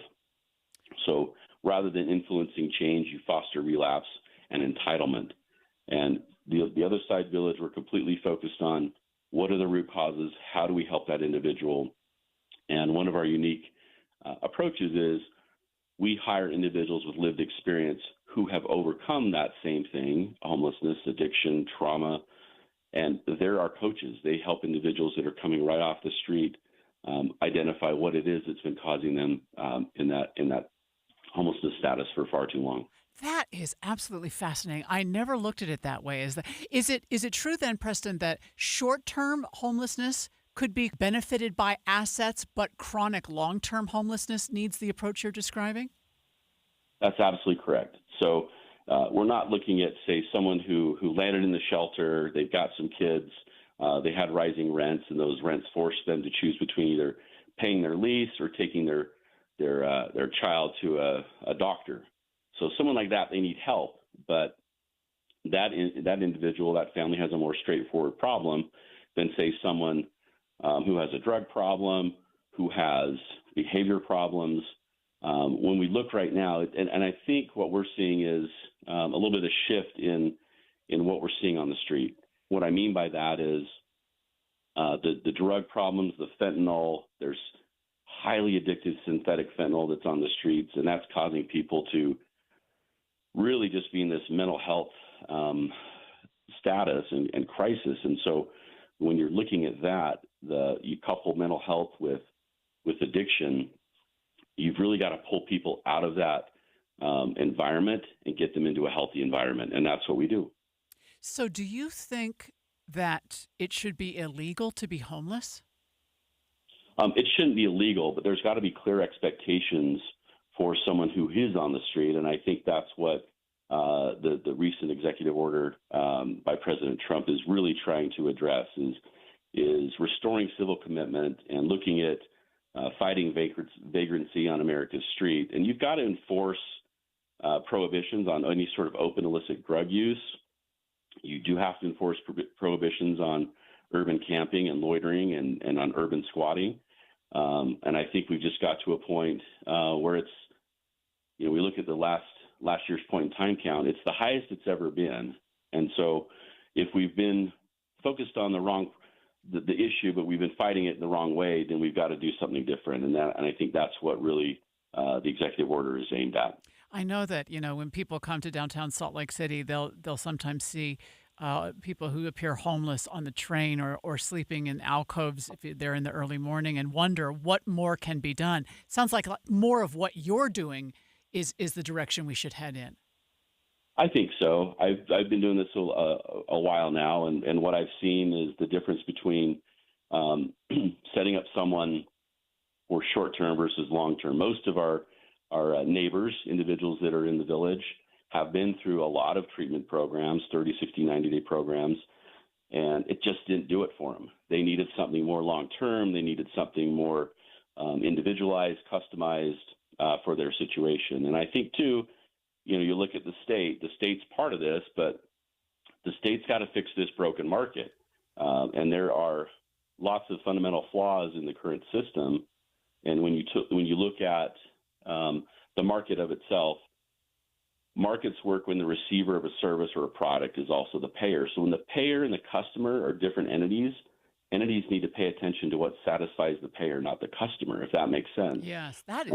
So rather than influencing change, you foster relapse and entitlement. And the Other Side Village, we're completely focused on what are the root causes, how do we help that individual. And one of our unique approaches is we hire individuals with lived experience who have overcome that same thing, homelessness, addiction, trauma, and they're our coaches. They help individuals that are coming right off the street identify what it is that's been causing them in that homelessness status for far too long. That is absolutely fascinating. I never looked at it that way. Is it true then, Preston, that short-term homelessness could be benefited by assets, but chronic long-term homelessness needs the approach you're describing? That's absolutely correct. So we're not looking at, say, someone who landed in the shelter, they've got some kids, they had rising rents, and those rents forced them to choose between either paying their lease or taking their child to a doctor. So someone like that, they need help. But that individual, that family has a more straightforward problem than, say, someone who has a drug problem, who has behavior problems. When we look right now, and I think what we're seeing is a little bit of a shift in what we're seeing on the street. What I mean by that is the drug problems, the fentanyl. There's highly addictive synthetic fentanyl that's on the streets, and that's causing people to really just be in this mental health status and crisis. And so when you're looking at that, you couple mental health with addiction, you've really got to pull people out of that environment and get them into a healthy environment. And that's what we do. So do you think that it should be illegal to be homeless? It shouldn't be illegal, but there's got to be clear expectations for someone who is on the street. And I think that's what the recent executive order by President Trump is really trying to address, is restoring civil commitment and looking at fighting vagrancy on America's street. And you've got to enforce prohibitions on any sort of open illicit drug use. You do have to enforce prohibitions on urban camping and loitering and on urban squatting. And I think we've just got to a point where it's, we look at the last year's point in time count, it's the highest it's ever been. And so if we've been focused on the issue, but we've been fighting it in the wrong way, then we've got to do something different. And I think that's what really the executive order is aimed at. I know that, when people come to downtown Salt Lake City, they'll sometimes see people who appear homeless on the train or sleeping in alcoves if they're in the early morning, and wonder what more can be done. Sounds like more of what you're doing is the direction we should head in. I think so. I've been doing this a while now, and what I've seen is the difference between setting up someone for short-term versus long-term. Most of our neighbors, individuals that are in the village, have been through a lot of treatment programs, 30, 60, 90-day programs, and it just didn't do it for them. They needed something more long-term. They needed something more individualized, customized for their situation. And I think, too, you look at the state's part of this, but the state's got to fix this broken market. And there are lots of fundamental flaws in the current system. And when you look at the market of itself, markets work when the receiver of a service or a product is also the payer. So when the payer and the customer are different entities need to pay attention to what satisfies the payer, not the customer, if that makes sense. Yes, that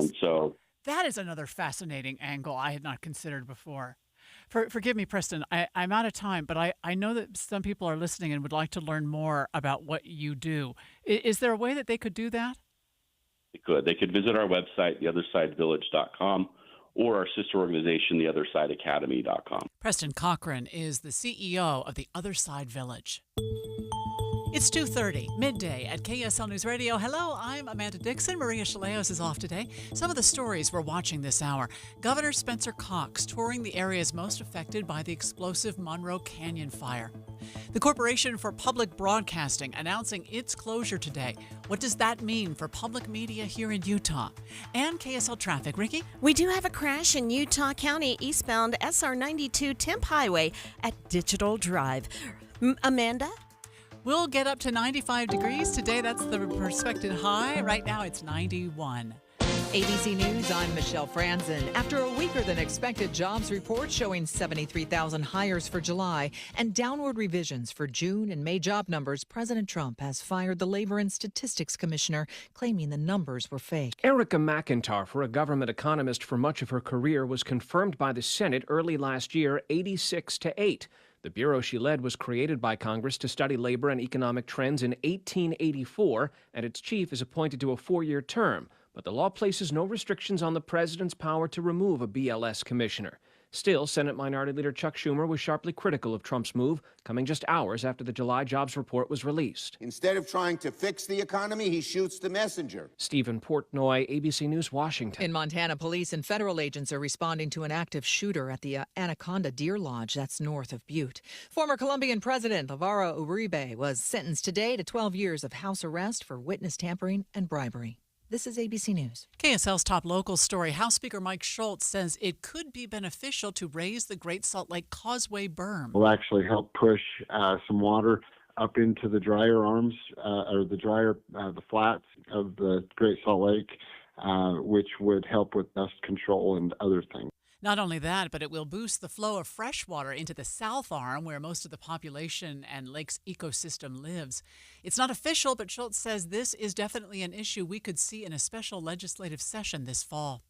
is another fascinating angle I had not considered before. Forgive me, Preston, I'm out of time, but I know that some people are listening and would like to learn more about what you do. Is there a way that they could do that? They could. They could visit our website, theothersidevillage.com, or our sister organization, theothersideacademy.com. Preston Cochran is the CEO of the Other Side Village. It's 2:30, midday at KSL News Radio. Hello, I'm Amanda Dixon. Maria Shilaos is off today. Some of the stories we're watching this hour. Governor Spencer Cox touring the areas most affected by the explosive Monroe Canyon fire. The Corporation for Public Broadcasting announcing its closure today. What does that mean for public media here in Utah? And KSL traffic. Ricky? We do have a crash in Utah County eastbound SR 92 Temp Highway at Digital Drive. Amanda? We'll get up to 95 degrees today. That's the prospective high. Right now it's 91. ABC News, I'm Michelle Franzen. After a weaker than expected jobs report showing 73,000 hires for July and downward revisions for June and May job numbers, President Trump has fired the Labor and Statistics Commissioner, claiming the numbers were fake. Erica McIntyre, a government economist for much of her career, was confirmed by the Senate early last year, 86-8. The bureau she led was created by Congress to study labor and economic trends in 1884, and its chief is appointed to a 4-year term. But the law places no restrictions on the president's power to remove a BLS commissioner. Still, Senate Minority Leader Chuck Schumer was sharply critical of Trump's move, coming just hours after the July jobs report was released. Instead of trying to fix the economy, he shoots the messenger. Stephen Portnoy, ABC News, Washington. In Montana, police and federal agents are responding to an active shooter at the Anaconda Deer Lodge, that's north of Butte. Former Colombian President Álvaro Uribe was sentenced today to 12 years of house arrest for witness tampering and bribery. This is ABC News. KSL's top local story. House Speaker Mike Schultz says it could be beneficial to raise the Great Salt Lake Causeway berm. Will actually help push some water up into the drier arms or the flats of the Great Salt Lake, which would help with dust control and other things. Not only that, but it will boost the flow of fresh water into the South Arm, where most of the population and lake's ecosystem lives. It's not official, but Schultz says this is definitely an issue we could see in a special legislative session this fall.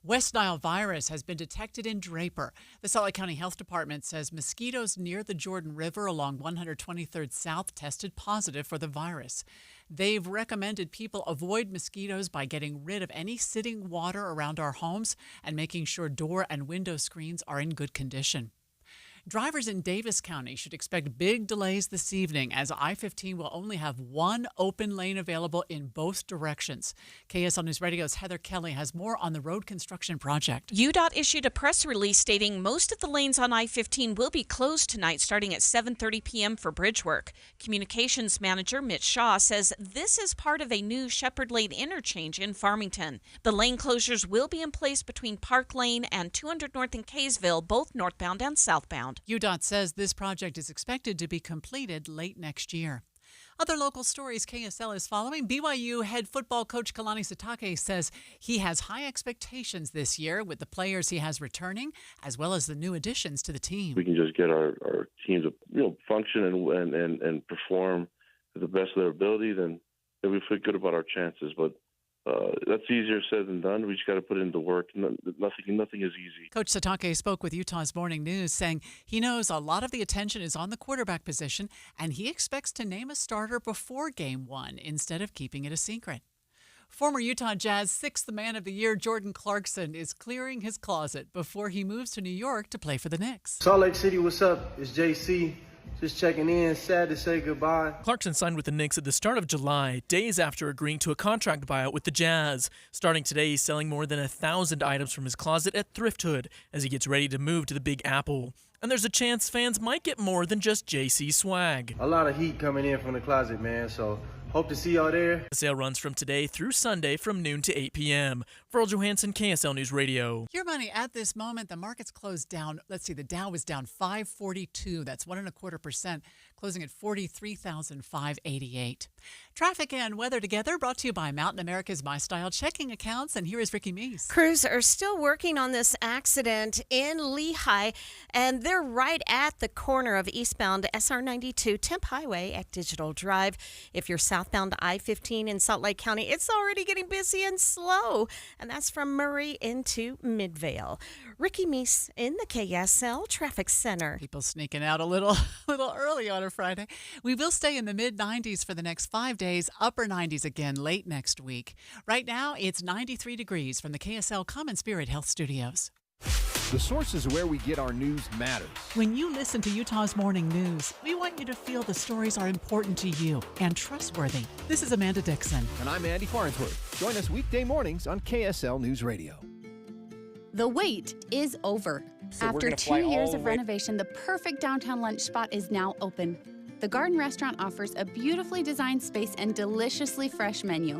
West Nile virus has been detected in Draper. The Salt Lake County Health Department says mosquitoes near the Jordan River along 123rd South tested positive for the virus. They've recommended people avoid mosquitoes by getting rid of any sitting water around our homes and making sure door and window screens are in good condition. Drivers in Davis County should expect big delays this evening as I-15 will only have one open lane available in both directions. KSL News Radio's Heather Kelly has more on the road construction project. UDOT issued a press release stating most of the lanes on I-15 will be closed tonight starting at 7:30 p.m. for bridge work. Communications manager Mitch Shaw says this is part of a new Shepherd Lane interchange in Farmington. The lane closures will be in place between Park Lane and 200 North in Kaysville, both northbound and southbound. UDOT says this project is expected to be completed late next year. Other local stories KSL is following. BYU head football coach Kalani Sitake says he has high expectations this year with the players he has returning, as well as the new additions to the team. We can just get our teams to function and perform to the best of their ability, then we feel good about our chances. But that's easier said than done. We just got to put in the work. Nothing is easy. Coach Sitake spoke with Utah's Morning News, saying he knows a lot of the attention is on the quarterback position, and he expects to name a starter before Game 1 instead of keeping it a secret. Former Utah Jazz Sixth Man of the Year Jordan Clarkson is clearing his closet before he moves to New York to play for the Knicks. Salt Lake City, what's up? It's JC. Just checking in. Sad to say goodbye. Clarkson signed with the Knicks at the start of July, days after agreeing to a contract buyout with the Jazz. Starting today, he's selling more than 1,000 items from his closet at Thrift Hood as he gets ready to move to the Big Apple. And there's a chance fans might get more than just JC swag. A lot of heat coming in from the closet, man, so hope to see y'all there. The sale runs from today through Sunday from noon to 8 p.m. Earl Johansson, KSL News Radio. Your money at this moment, the market's closed down. Let's see, the Dow was down 542. That's 1.25%, closing at 43,588. Traffic and weather together brought to you by Mountain America's My Style checking accounts. And here is Ricky Meese. Crews are still working on this accident in Lehigh, and they're right at the corner of eastbound SR 92 Temp Highway at Digital Drive. If you're southbound I-15 in Salt Lake County, it's already getting busy and slow. And that's from Murray into Midvale. Ricky Meese in the KSL Traffic Center. People sneaking out a little early on a Friday. We will stay in the mid-90s for the next 5 days, upper 90s again late next week. Right now, it's 93 degrees from the KSL Common Spirit Health Studios. The sources where we get our news matters. When you listen to Utah's Morning News, we want you to feel the stories are important to you and trustworthy. This is Amanda Dixon. And I'm Andy Farnsworth. Join us weekday mornings on KSL News Radio. The wait is over. After 2 years of renovation, the perfect downtown lunch spot is now open. The Garden Restaurant offers a beautifully designed space and deliciously fresh menu.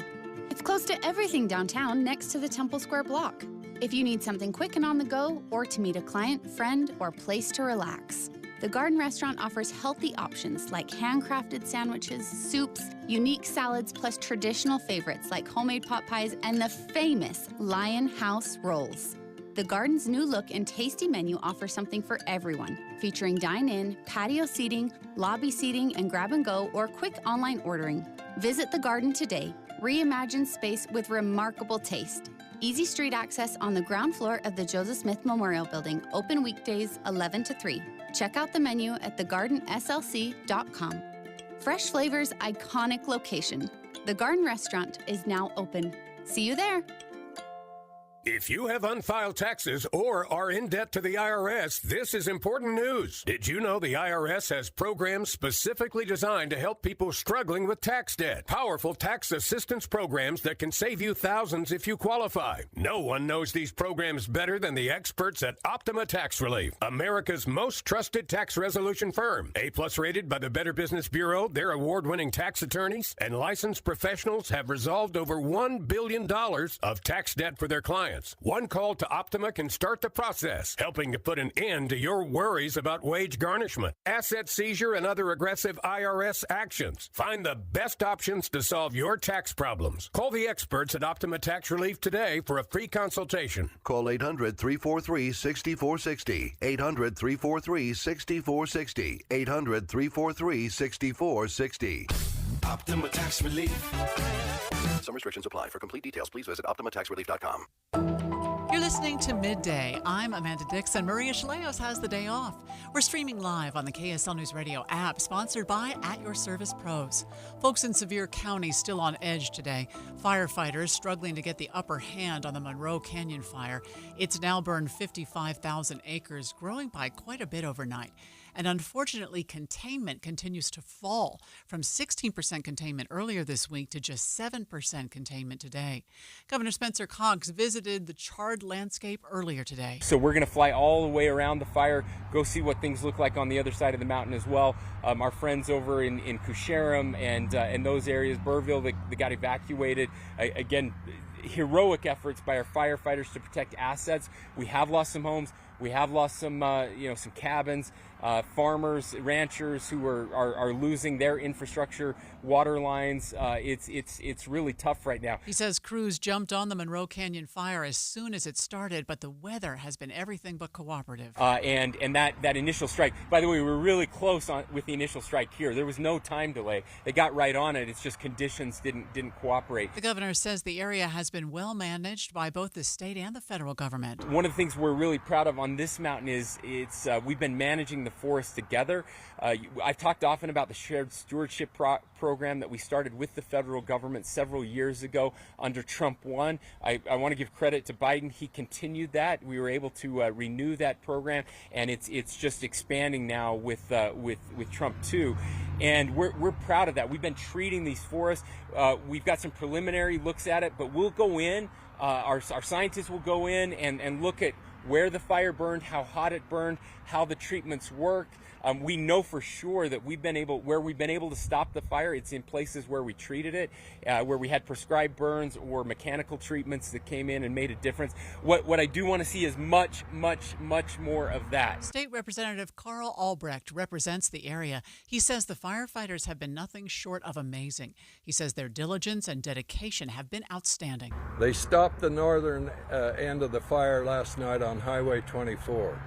It's close to everything downtown next to the Temple Square block. If you need something quick and on the go, or to meet a client, friend, or place to relax, the Garden Restaurant offers healthy options like handcrafted sandwiches, soups, unique salads, plus traditional favorites like homemade pot pies and the famous Lion House rolls. The Garden's new look and tasty menu offers something for everyone, featuring dine-in, patio seating, lobby seating, and grab-and-go or quick online ordering. Visit the Garden today. Reimagine space with remarkable taste. Easy street access on the ground floor of the Joseph Smith Memorial Building, open weekdays 11 to 3. Check out the menu at thegardenslc.com. Fresh flavors, iconic location. The Garden Restaurant is now open. See you there. If you have unfiled taxes or are in debt to the IRS, this is important news. Did you know the IRS has programs specifically designed to help people struggling with tax debt? Powerful tax assistance programs that can save you thousands if you qualify. No one knows these programs better than the experts at Optima Tax Relief, America's most trusted tax resolution firm. A-plus rated by the Better Business Bureau, their award-winning tax attorneys and licensed professionals have resolved over $1 billion of tax debt for their clients. One call to Optima can start the process, helping to put an end to your worries about wage garnishment, asset seizure, and other aggressive IRS actions. Find the best options to solve your tax problems. Call the experts at Optima Tax Relief today for a free consultation. Call 800-343-6460. 800-343-6460. 800-343-6460. Optima Tax Relief. Some restrictions apply. For complete details, please visit OptimaTaxRelief.com. You're listening to Midday. I'm Amanda Dixon. Maria Shilaos has the day off. We're streaming live on the KSL News Radio app, sponsored by At Your Service Pros. Folks in Sevier County still on edge today. Firefighters struggling to get the upper hand on the Monroe Canyon fire. It's now burned 55,000 acres, growing by quite a bit overnight. And unfortunately, containment continues to fall from 16% containment earlier this week to just 7% containment today. Governor Spencer Cox visited the charred landscape earlier today. So we're going to fly all the way around the fire, go see what things look like on the other side of the mountain as well. Our friends over in Kusharam and those areas, Burrville, that got evacuated. Again, heroic efforts by our firefighters to protect assets. We have lost some homes. We have lost some cabins. Farmers, ranchers who are losing their infrastructure, water lines. It's really tough right now. He says crews jumped on the Monroe Canyon fire as soon as it started, but the weather has been everything but cooperative. And that initial strike. By the way, we were really close with the initial strike here. There was no time delay. They got right on it. It's just conditions didn't cooperate. The governor says the area has been well managed by both the state and the federal government. One of the things we're really proud of on this mountain is we've been managing the forest together. I've talked often about the shared stewardship program that we started with the federal government several years ago under Trump 1. I want to give credit to Biden. He continued that. We were able to renew that program, and it's just expanding now with Trump 2. And we're proud of that. We've been treating these forests. We've got some preliminary looks at it, but we'll go in. Our scientists will go in and look at where the fire burned, how hot it burned, how the treatments worked. We know for sure that where we've been able to stop the fire, it's in places where we treated it, where we had prescribed burns or mechanical treatments that came in and made a difference. What I do want to see is much, much, much more of that. State Representative Carl Albrecht represents the area. He says the firefighters have been nothing short of amazing. He says their diligence and dedication have been outstanding. They stopped the northern end of the fire last night on Highway 24.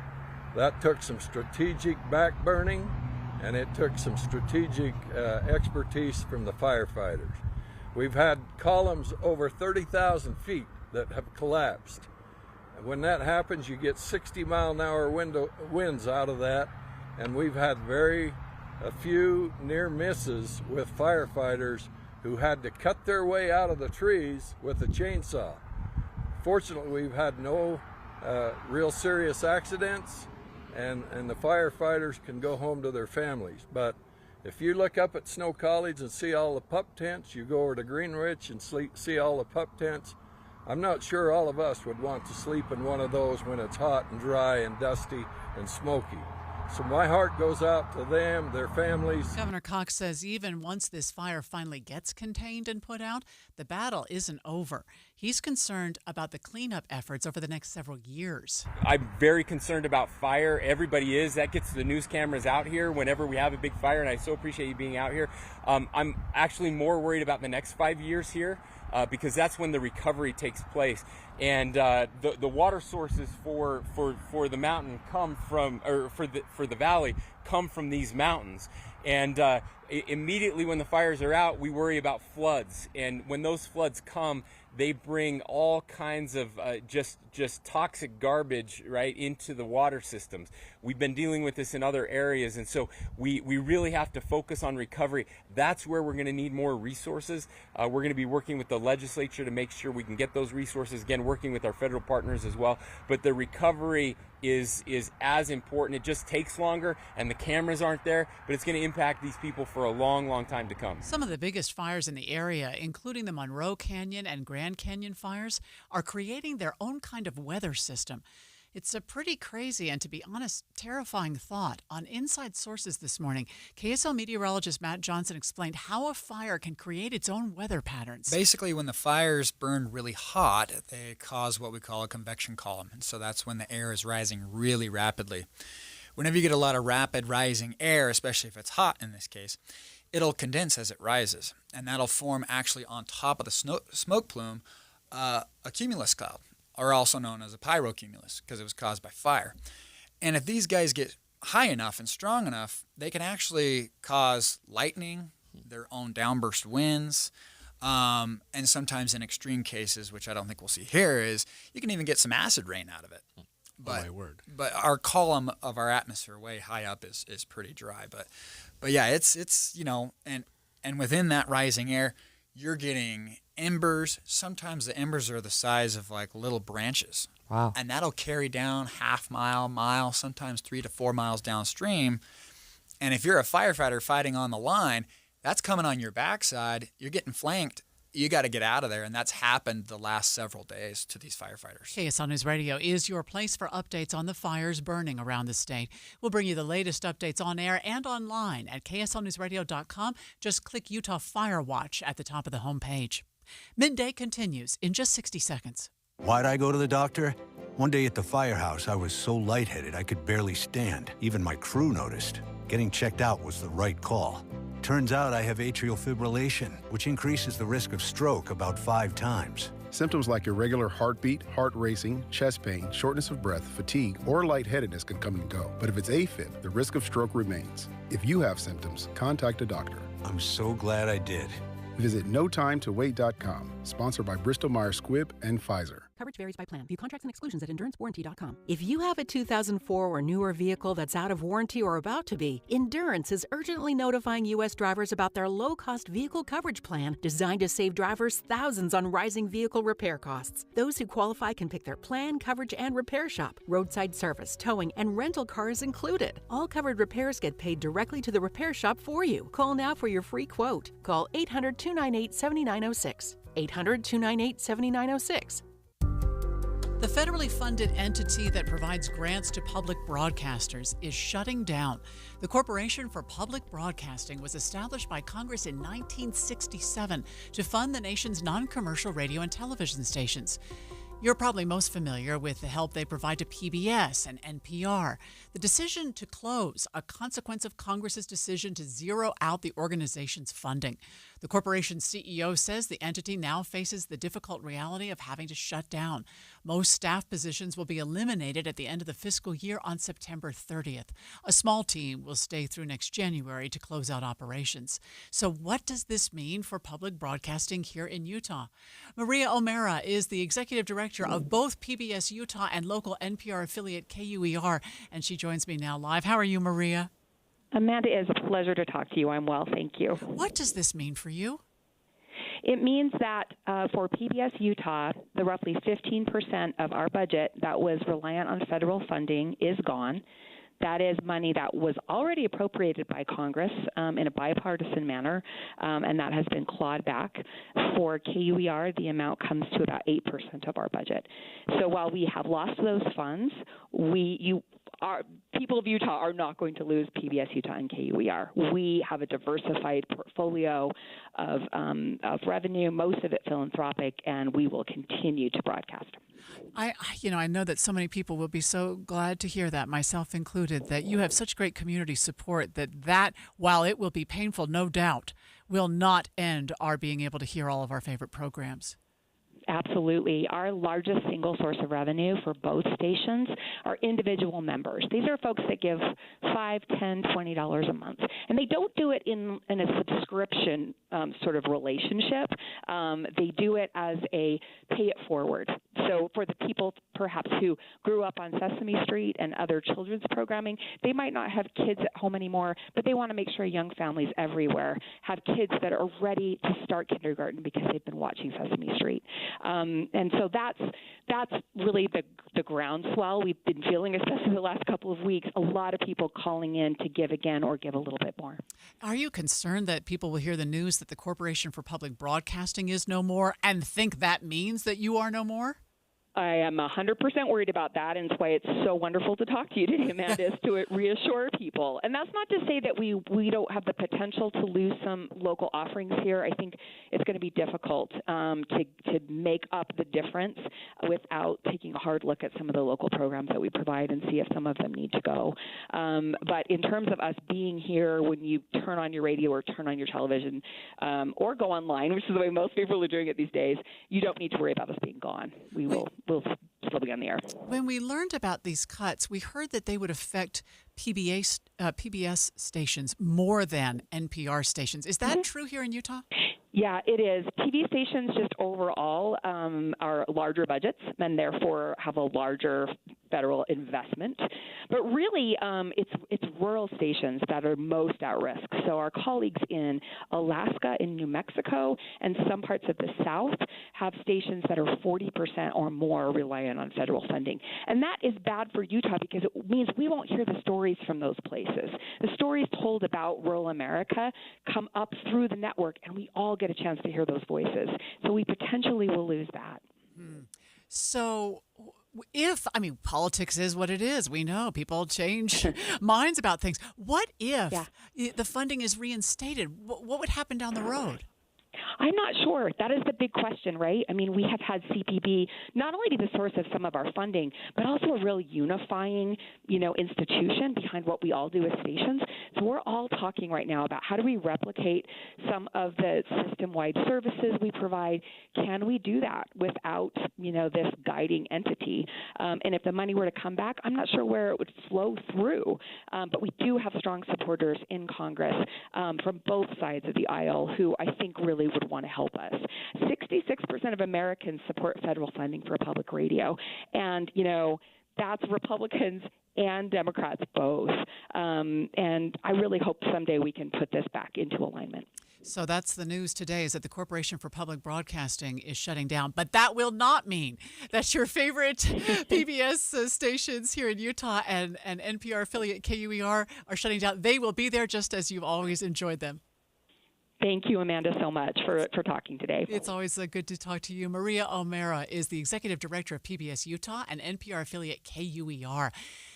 That took some strategic backburning, and it took some strategic expertise from the firefighters. We've had columns over 30,000 feet that have collapsed. When that happens, you get 60-mile-an-hour winds out of that, and we've had a few near misses with firefighters who had to cut their way out of the trees with a chainsaw. Fortunately, we've had no real serious accidents, and the firefighters can go home to their families. But if you look up at Snow College and see all the pup tents, you go over to Greenwich and see all the pup tents, I'm not sure all of us would want to sleep in one of those when it's hot and dry and dusty and smoky. So my heart goes out to them, their families. Governor Cox says even once this fire finally gets contained and put out, the battle isn't over. He's concerned about the cleanup efforts over the next several years. I'm very concerned about fire. Everybody is. That gets the news cameras out here whenever we have a big fire, and I so appreciate you being out here. I'm actually more worried about the next 5 years here. Because that's when the recovery takes place, and the water sources for the mountain come from, or for the valley come from these mountains, and immediately when the fires are out, we worry about floods. And when those floods come, they bring all kinds of just toxic garbage right into the water systems. We've been dealing with this in other areas, and so we really have to focus on recovery. That's where we're going to need more resources. We're going to be working with the legislature to make sure we can get those resources, again, working with our federal partners as well. But the recovery is as important. It just takes longer, and the cameras aren't there, but it's going to impact these people for a long, long time to come. Some of the biggest fires in the area, including the Monroe Canyon and Grand Canyon fires, are creating their own kind of weather system. It's a pretty crazy and, to be honest, terrifying thought. On Inside Sources this morning, KSL meteorologist Matt Johnson explained how a fire can create its own weather patterns. Basically, when the fires burn really hot, they cause what we call a convection column. And so that's when the air is rising really rapidly. Whenever you get a lot of rapid rising air, especially if it's hot in this case, it'll condense as it rises. And that'll form actually on top of the smoke plume a cumulus cloud, or also known as a pyrocumulus, because it was caused by fire. And if these guys get high enough and strong enough, they can actually cause lightning, their own downburst winds, and sometimes in extreme cases, which I don't think we'll see here, is you can even get some acid rain out of it. But, my word. But our column of our atmosphere way high up is pretty dry. But yeah, it's and within that rising air, you're getting embers. Sometimes the embers are the size of like little branches. Wow. And that'll carry down mile, sometimes 3 to 4 miles downstream. And if you're a firefighter fighting on the line, that's coming on your backside. You're getting flanked. You got to get out of there, and that's happened the last several days to these firefighters. KSL News Radio is your place for updates on the fires burning around the state. We'll bring you the latest updates on air and online at kslnewsradio.com. Just click Utah Fire Watch at the top of the homepage. Midday continues in just 60 seconds. Why'd I go to the doctor? One day at the firehouse, I was so lightheaded I could barely stand. Even my crew noticed. Getting checked out was the right call. Turns out I have atrial fibrillation, which increases the risk of stroke about 5 times. Symptoms like irregular heartbeat, heart racing, chest pain, shortness of breath, fatigue, or lightheadedness can come and go. But if it's AFib, the risk of stroke remains. If you have symptoms, contact a doctor. I'm so glad I did. Visit notimetowait.com. Sponsored by Bristol-Myers Squibb and Pfizer. Coverage varies by plan. View contracts and exclusions at endurancewarranty.com. If you have a 2004 or newer vehicle that's out of warranty or about to be, Endurance is urgently notifying U.S. drivers about their low-cost vehicle coverage plan designed to save drivers thousands on rising vehicle repair costs. Those who qualify can pick their plan, coverage, and repair shop. Roadside service, towing, and rental cars included. All covered repairs get paid directly to the repair shop for you. Call now for your free quote. Call 800-298-7906. 800-298-7906. The federally funded entity that provides grants to public broadcasters is shutting down. The Corporation for Public Broadcasting was established by Congress in 1967 to fund the nation's non-commercial radio and television stations. You're probably most familiar with the help they provide to PBS and NPR. The decision to close, a consequence of Congress's decision to zero out the organization's funding. The corporation's CEO says the entity now faces the difficult reality of having to shut down. Most staff positions will be eliminated at the end of the fiscal year on September 30th. A small team will stay through next January to close out operations. So what does this mean for public broadcasting here in Utah? Maria O'Mara is the executive director of both PBS Utah and local NPR affiliate KUER, and she joins me now live. How are you, Maria? Amanda, it is a pleasure to talk to you. I'm well, thank you. What does this mean for you? It means that for PBS Utah, the roughly 15% of our budget that was reliant on federal funding is gone. That is money that was already appropriated by Congress in a bipartisan manner, and that has been clawed back. For KUER, the amount comes to about 8% of our budget. So while we have lost those funds, people of Utah are not going to lose PBS Utah and KUER. We have a diversified portfolio of revenue, most of it philanthropic, and we will continue to broadcast. I know that so many people will be so glad to hear that, myself included, that you have such great community support that while it will be painful, no doubt, will not end our being able to hear all of our favorite programs. Absolutely. Our largest single source of revenue for both stations are individual members. These are folks that give $5, $10, $20 a month. And they don't do it in a subscription sort of relationship. They do it as a pay it forward. So for the people perhaps who grew up on Sesame Street and other children's programming, they might not have kids at home anymore, but they want to make sure young families everywhere have kids that are ready to start kindergarten because they've been watching Sesame Street. And so that's really the groundswell we've been feeling, especially the last couple of weeks. A lot of people calling in to give again or give a little bit more. Are you concerned that people will hear the news that the Corporation for Public Broadcasting is no more and think that means that you are no more? I am 100% worried about that, and it's why it's so wonderful to talk to you today, Amanda, is to reassure people. And that's not to say that we don't have the potential to lose some local offerings here. I think it's going to be difficult to make up the difference without taking a hard look at some of the local programs that we provide and see if some of them need to go. But in terms of us being here, when you turn on your radio or turn on your television or go online, which is the way most people are doing it these days, you don't need to worry about us being gone. We'll still be on the air. When we learned about these cuts, we heard that they would affect PBS stations more than NPR stations. Is that true here in Utah? Yeah, it is. TV stations just overall are larger budgets and therefore have a larger federal investment. But really, it's rural stations that are most at risk. So our colleagues in Alaska and New Mexico and some parts of the South have stations that are 40% or more reliant on federal funding. And that is bad for Utah because it means we won't hear the stories from those places. The stories told about rural America come up through the network, and we all get a chance to hear those voices. So we potentially will lose that. So politics is what it is. We know people change minds about things. What if the funding is reinstated? What would happen down the road? I'm not sure. That is the big question, right? I mean, we have had CPB not only be the source of some of our funding, but also a real unifying, institution behind what we all do as stations. So we're all talking right now about how do we replicate some of the system-wide services we provide. Can we do that without, this guiding entity? And if the money were to come back, I'm not sure where it would flow through. But we do have strong supporters in Congress from both sides of the aisle who I think really would want to help us. 66% of Americans support federal funding for public radio. And, that's Republicans and Democrats both. And I really hope someday we can put this back into alignment. So that's the news today, is that the Corporation for Public Broadcasting is shutting down. But that will not mean that your favorite PBS stations here in Utah and NPR affiliate KUER are shutting down. They will be there just as you've always enjoyed them. Thank you, Amanda, so much for talking today. It's always good to talk to you. Maria O'Mara is the Executive Director of PBS Utah and NPR affiliate KUER.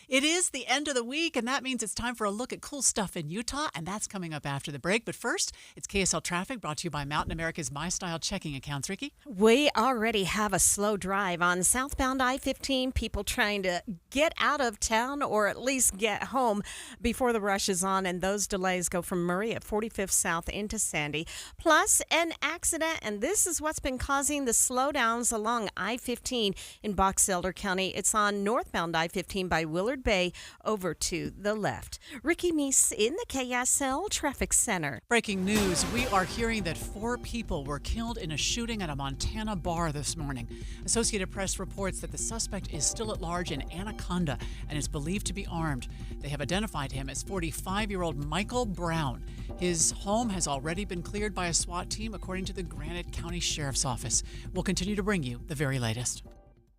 It is the end of the week, and that means it's time for a look at cool stuff in Utah, and that's coming up after the break. But first, it's KSL Traffic, brought to you by Mountain America's My Style checking accounts. Ricky? We already have a slow drive on southbound I-15, people trying to get out of town or at least get home before the rush is on, and those delays go from Murray at 45th South into Sandy. Plus, an accident, and this is what's been causing the slowdowns along I-15 in Box Elder County. It's on northbound I-15 by Willard Bay over to the left. Ricky Meese in the KSL Traffic Center. Breaking news, we are hearing that 4 people were killed in a shooting at a Montana bar this morning. Associated Press reports that the suspect is still at large in Anaconda and is believed to be armed. They have identified him as 45-year-old Michael Brown. His home has already been cleared by a SWAT team, according to the Granite County Sheriff's Office. We'll continue to bring you the very latest.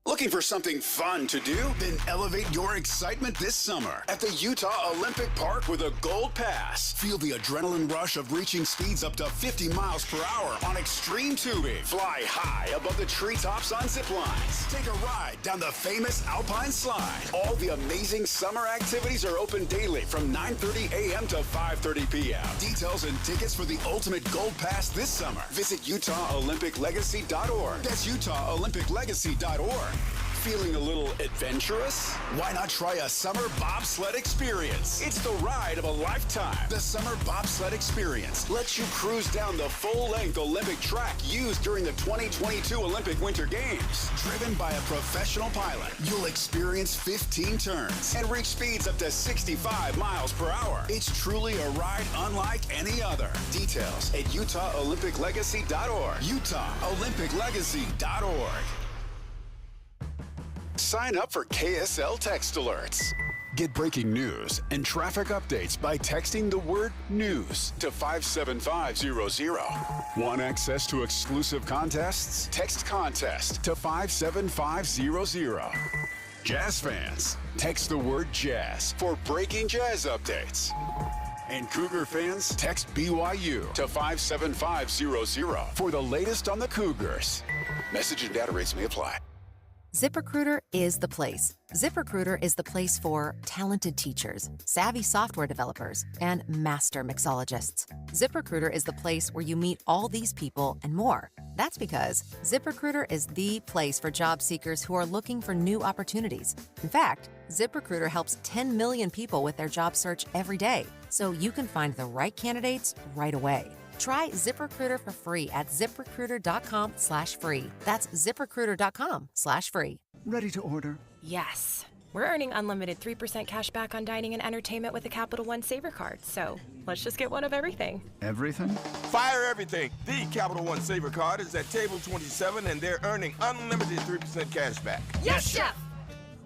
Looking for something fun to do? Then elevate your excitement this summer at the Utah Olympic Park with a Gold Pass. Feel the adrenaline rush of reaching speeds up to 50 miles per hour on extreme tubing. Fly high above the treetops on zip lines. Take a ride down the famous Alpine Slide. All the amazing summer activities are open daily from 9:30 a.m. to 5:30 p.m. Details and tickets for the ultimate Gold Pass this summer. Visit UtahOlympicLegacy.org. That's UtahOlympicLegacy.org. Feeling a little adventurous? Why not try a summer bobsled experience? It's the ride of a lifetime. The Summer Bobsled Experience lets you cruise down the full-length Olympic track used during the 2022 Olympic Winter Games. Driven by a professional pilot, you'll experience 15 turns and reach speeds up to 65 miles per hour. It's truly a ride unlike any other. Details at UtahOlympicLegacy.org. UtahOlympicLegacy.org. Sign up for KSL Text Alerts. Get breaking news and traffic updates by texting the word news to 57500. Want access to exclusive contests? Text contest to 57500. Jazz fans, text the word jazz for breaking jazz updates. And Cougar fans, text BYU to 57500 for the latest on the Cougars. Message and data rates may apply. ZipRecruiter is the place. ZipRecruiter is the place for talented teachers, savvy software developers, and master mixologists. ZipRecruiter is the place where you meet all these people and more. That's because ZipRecruiter is the place for job seekers who are looking for new opportunities. In fact, ZipRecruiter helps 10 million people with their job search every day, so you can find the right candidates right away. Try ZipRecruiter for free at ZipRecruiter.com/free. That's ZipRecruiter.com/free. Ready to order? Yes. We're earning unlimited 3% cash back on dining and entertainment with a Capital One Saver card, so let's just get one of everything. Everything? Fire everything. The Capital One Saver card is at table 27, and they're earning unlimited 3% cash back. Yes, Chef!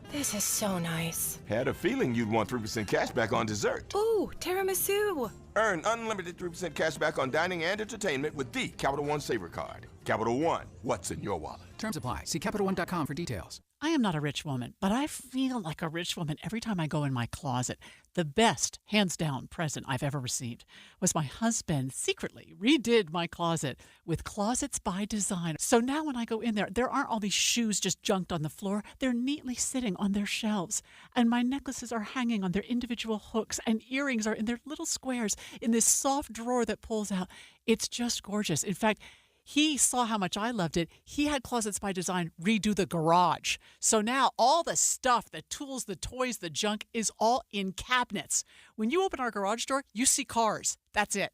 This is so nice. Had a feeling you'd want 3% cash back on dessert. Ooh, tiramisu. Earn unlimited 3% cash back on dining and entertainment with the Capital One Saver card. Capital One, what's in your wallet? Terms apply. See CapitalOne.com for details. I am not a rich woman, but I feel like a rich woman every time I go in my closet. The best, hands down, present I've ever received was my husband secretly redid my closet with Closets by Design. So now when I go in there aren't all these shoes just junked on the floor. They're neatly sitting on their shelves. And my necklaces are hanging on their individual hooks, and earrings are in their little squares in this soft drawer that pulls out. It's just gorgeous. In fact, he saw how much I loved it. He had Closets by Design redo the garage. So now all the stuff, the tools, the toys, the junk is all in cabinets. When you open our garage door, you see cars. That's it.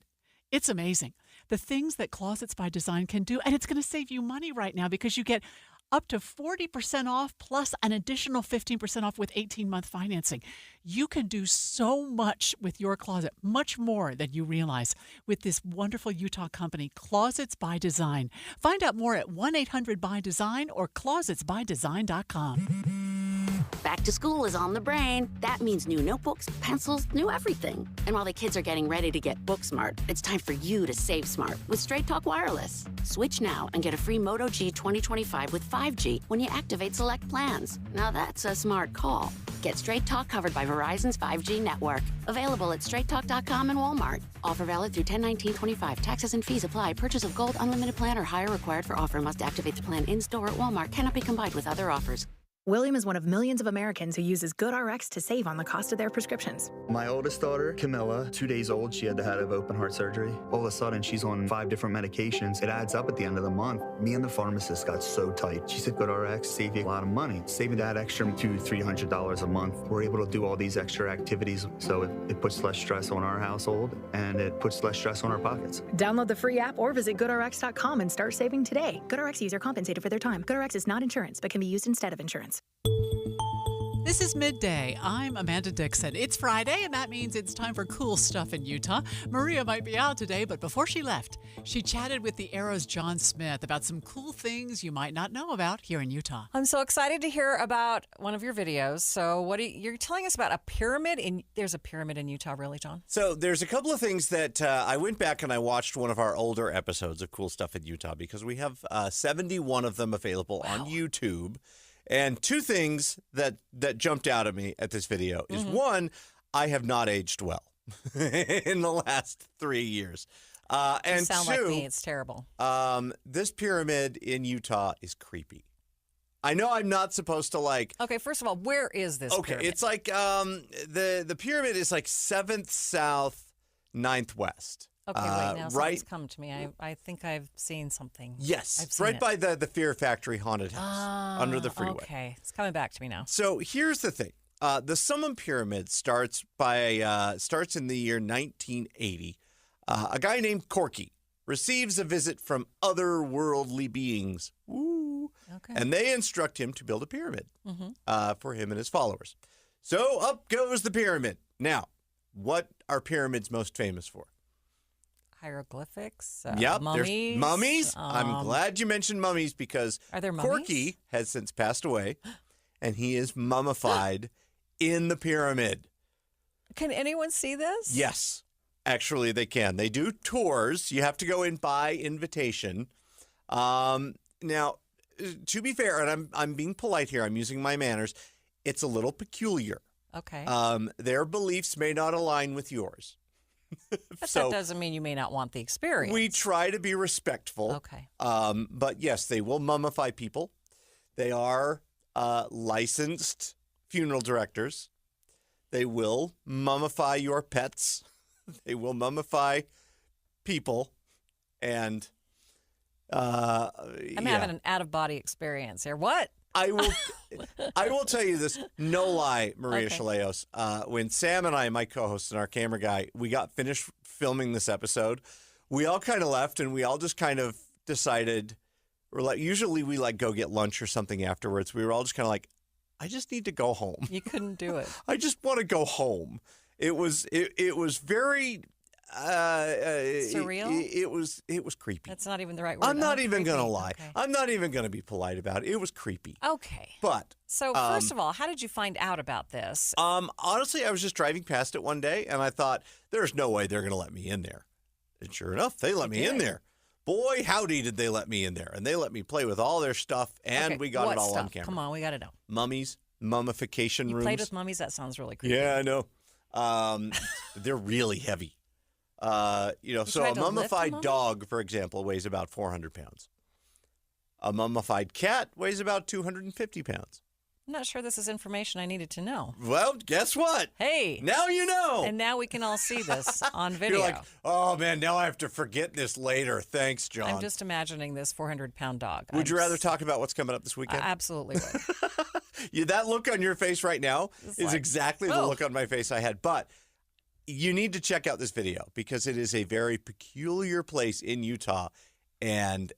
It's amazing. The things that Closets by Design can do, and it's going to save you money right now because you get up to 40% off plus an additional 15% off with 18-month financing. You can do so much with your closet, much more than you realize, with this wonderful Utah company, Closets by Design. Find out more at 1-800-BY-DESIGN or closetsbydesign.com. Back to school is on the brain. That means new notebooks, pencils, new everything. And while the kids are getting ready to get book smart, it's time for you to save smart with Straight Talk Wireless. Switch now and get a free Moto G 2025 with 5G when you activate select plans. Now that's a smart call. Get Straight Talk covered by Verizon's 5G network. Available at straighttalk.com and Walmart. Offer valid through 10/19/25. Taxes and fees apply. Purchase of Gold Unlimited plan or higher required for offer. Must activate the plan in-store at Walmart. Cannot be combined with other offers. William is one of millions of Americans who uses GoodRx to save on the cost of their prescriptions. My oldest daughter, Camilla, 2 days old, she had to have open heart surgery. All of a sudden, she's on 5 different medications. It adds up at the end of the month. Me and the pharmacist got so tight. She said, GoodRx save you a lot of money. Saving that extra $200-300 a month. We're able to do all these extra activities, so it puts less stress on our household, and it puts less stress on our pockets. Download the free app or visit GoodRx.com and start saving today. GoodRx user compensated for their time. GoodRx is not insurance, but can be used instead of insurance. This is Midday. I'm Amanda Dixon. It's Friday, and that means it's time for cool stuff in Utah. Maria might be out today, but before she left, she chatted with the Arrow's John Smith about some cool things you might not know about here in Utah. I'm so excited to hear about one of your videos. So you're telling us about a pyramid? There's a pyramid in Utah, really, John? So there's a couple of things that I went back and I watched one of our older episodes of Cool Stuff in Utah because we have 71 of them available on YouTube. And two things that jumped out at me at this video is one, I have not aged well in the last 3 years. And you sound two, like me. It's terrible. This pyramid in Utah is creepy. I know I'm not supposed to like. Okay, first of all, where is this pyramid? It's like the pyramid is like 7th South, 9th West. Okay, wait, now something's come to me. I think I've seen something. Yes, I've seen right it. by the Fear Factory haunted house under the freeway. Okay, it's coming back to me now. So here's the thing. The Summum Pyramid starts in the year 1980. A guy named Corky receives a visit from otherworldly beings. Woo. Okay. And they instruct him to build a pyramid for him and his followers. So up goes the pyramid. Now, what are pyramids most famous for? Hieroglyphics, Yep, mummies. there's mummies. I'm glad you mentioned mummies because Are there mummies? Corky has since passed away, and he is mummified in the pyramid. Can anyone see this? Yes, actually they can. They do tours. You have to go in by invitation. Now, to be fair, and I'm being polite here, I'm using my manners, it's a little peculiar. Okay. Their beliefs may not align with yours. But that doesn't mean you may not want the experience. We try to be respectful. Okay. But yes, they will mummify people. They are licensed funeral directors. They will mummify your pets. They will mummify people. And I'm having an out-of-body experience here. What? I will tell you this, no lie, Maria Shilaos. When Sam and I, my co-host and our camera guy, we got finished filming this episode, we all kind of left and we all just kind of decided, usually we go get lunch or something afterwards. We were all just kind of like, I just need to go home. You couldn't do it. I just want to go home. It was very surreal. It was creepy. That's not even the right word. I'm not even creepy. gonna lie. Okay. I'm not even gonna be polite about it. It was creepy. Okay. But so first of all, how did you find out about this? Honestly, I was just driving past it one day, and I thought, "There's no way they're gonna let me in there." And sure enough, they let me in there. Boy, howdy, did they let me in there, and they let me play with all their stuff, and we got it all on camera. Come on, we got to know. Mummies, mummification rooms. You played with mummies? That sounds really creepy. Yeah, I know. They're really heavy. So a mummified dog, for example, weighs about 400 pounds. A mummified cat weighs about 250 pounds. I'm not sure this is information I needed to know. Well, guess what? Hey. Now you know. And now we can all see this on video. You're like, oh, man, now I have to forget this later. Thanks, John. I'm just imagining this 400-pound dog. Would you rather talk about what's coming up this weekend? I absolutely would. That look on your face right now is exactly the look on my face I had. But you need to check out this video because it is a very peculiar place in Utah, and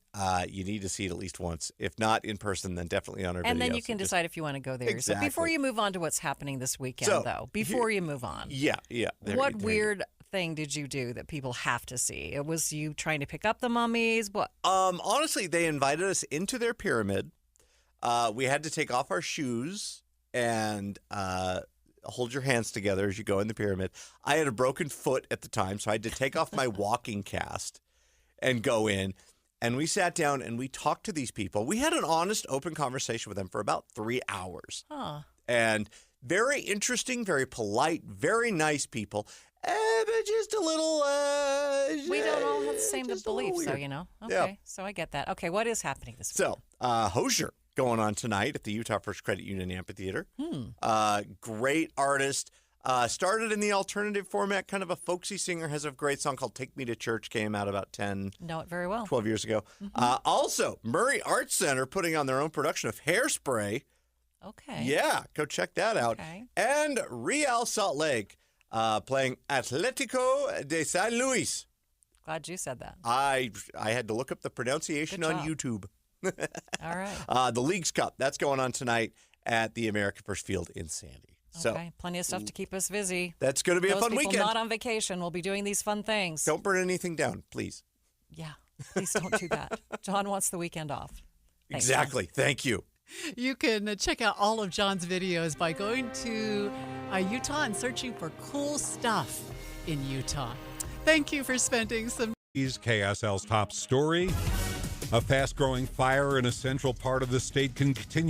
you need to see it at least once. If not in person, then definitely on our video. And then you can decide if you want to go there. Exactly. So before you move on to what's happening this weekend, before you move on. Yeah. What weird thing did you do that people have to see? It was you trying to pick up the mummies? What? Honestly, they invited us into their pyramid. We had to take off our shoes and hold your hands together as you go in the pyramid. I had a broken foot at the time, so I had to take off my walking cast and go in. And we sat down and we talked to these people. We had an honest, open conversation with them for about 3 hours. Huh. And very interesting, very polite, very nice people. But just a little... we don't all have the same beliefs, so, Okay, Yeah. So I get that. Okay, what is happening this week? So, Hosier going on tonight at the Utah First Credit Union Amphitheater. Great artist. Started in the alternative format, kind of a folksy singer, has a great song called Take Me to Church, came out about 10, know it very well. 12 years ago. Also, Murray Arts Center putting on their own production of Hairspray. Okay. Yeah, go check that out. Okay. And Real Salt Lake playing Atlético de San Luis. Glad you said that. I had to look up the pronunciation on YouTube. All right. The Leagues Cup, that's going on tonight at the American First Field in Sandy. Okay, plenty of stuff to keep us busy. That's going to be a fun weekend. Those people not on vacation will be doing these fun things. Don't burn anything down, please. Yeah, please don't do that. John wants the weekend off. Thanks, exactly. John. Thank you. You can check out all of John's videos by going to Utah and searching for cool stuff in Utah. Thank you for spending some... KSL's top story. A fast-growing fire in a central part of the state can continue.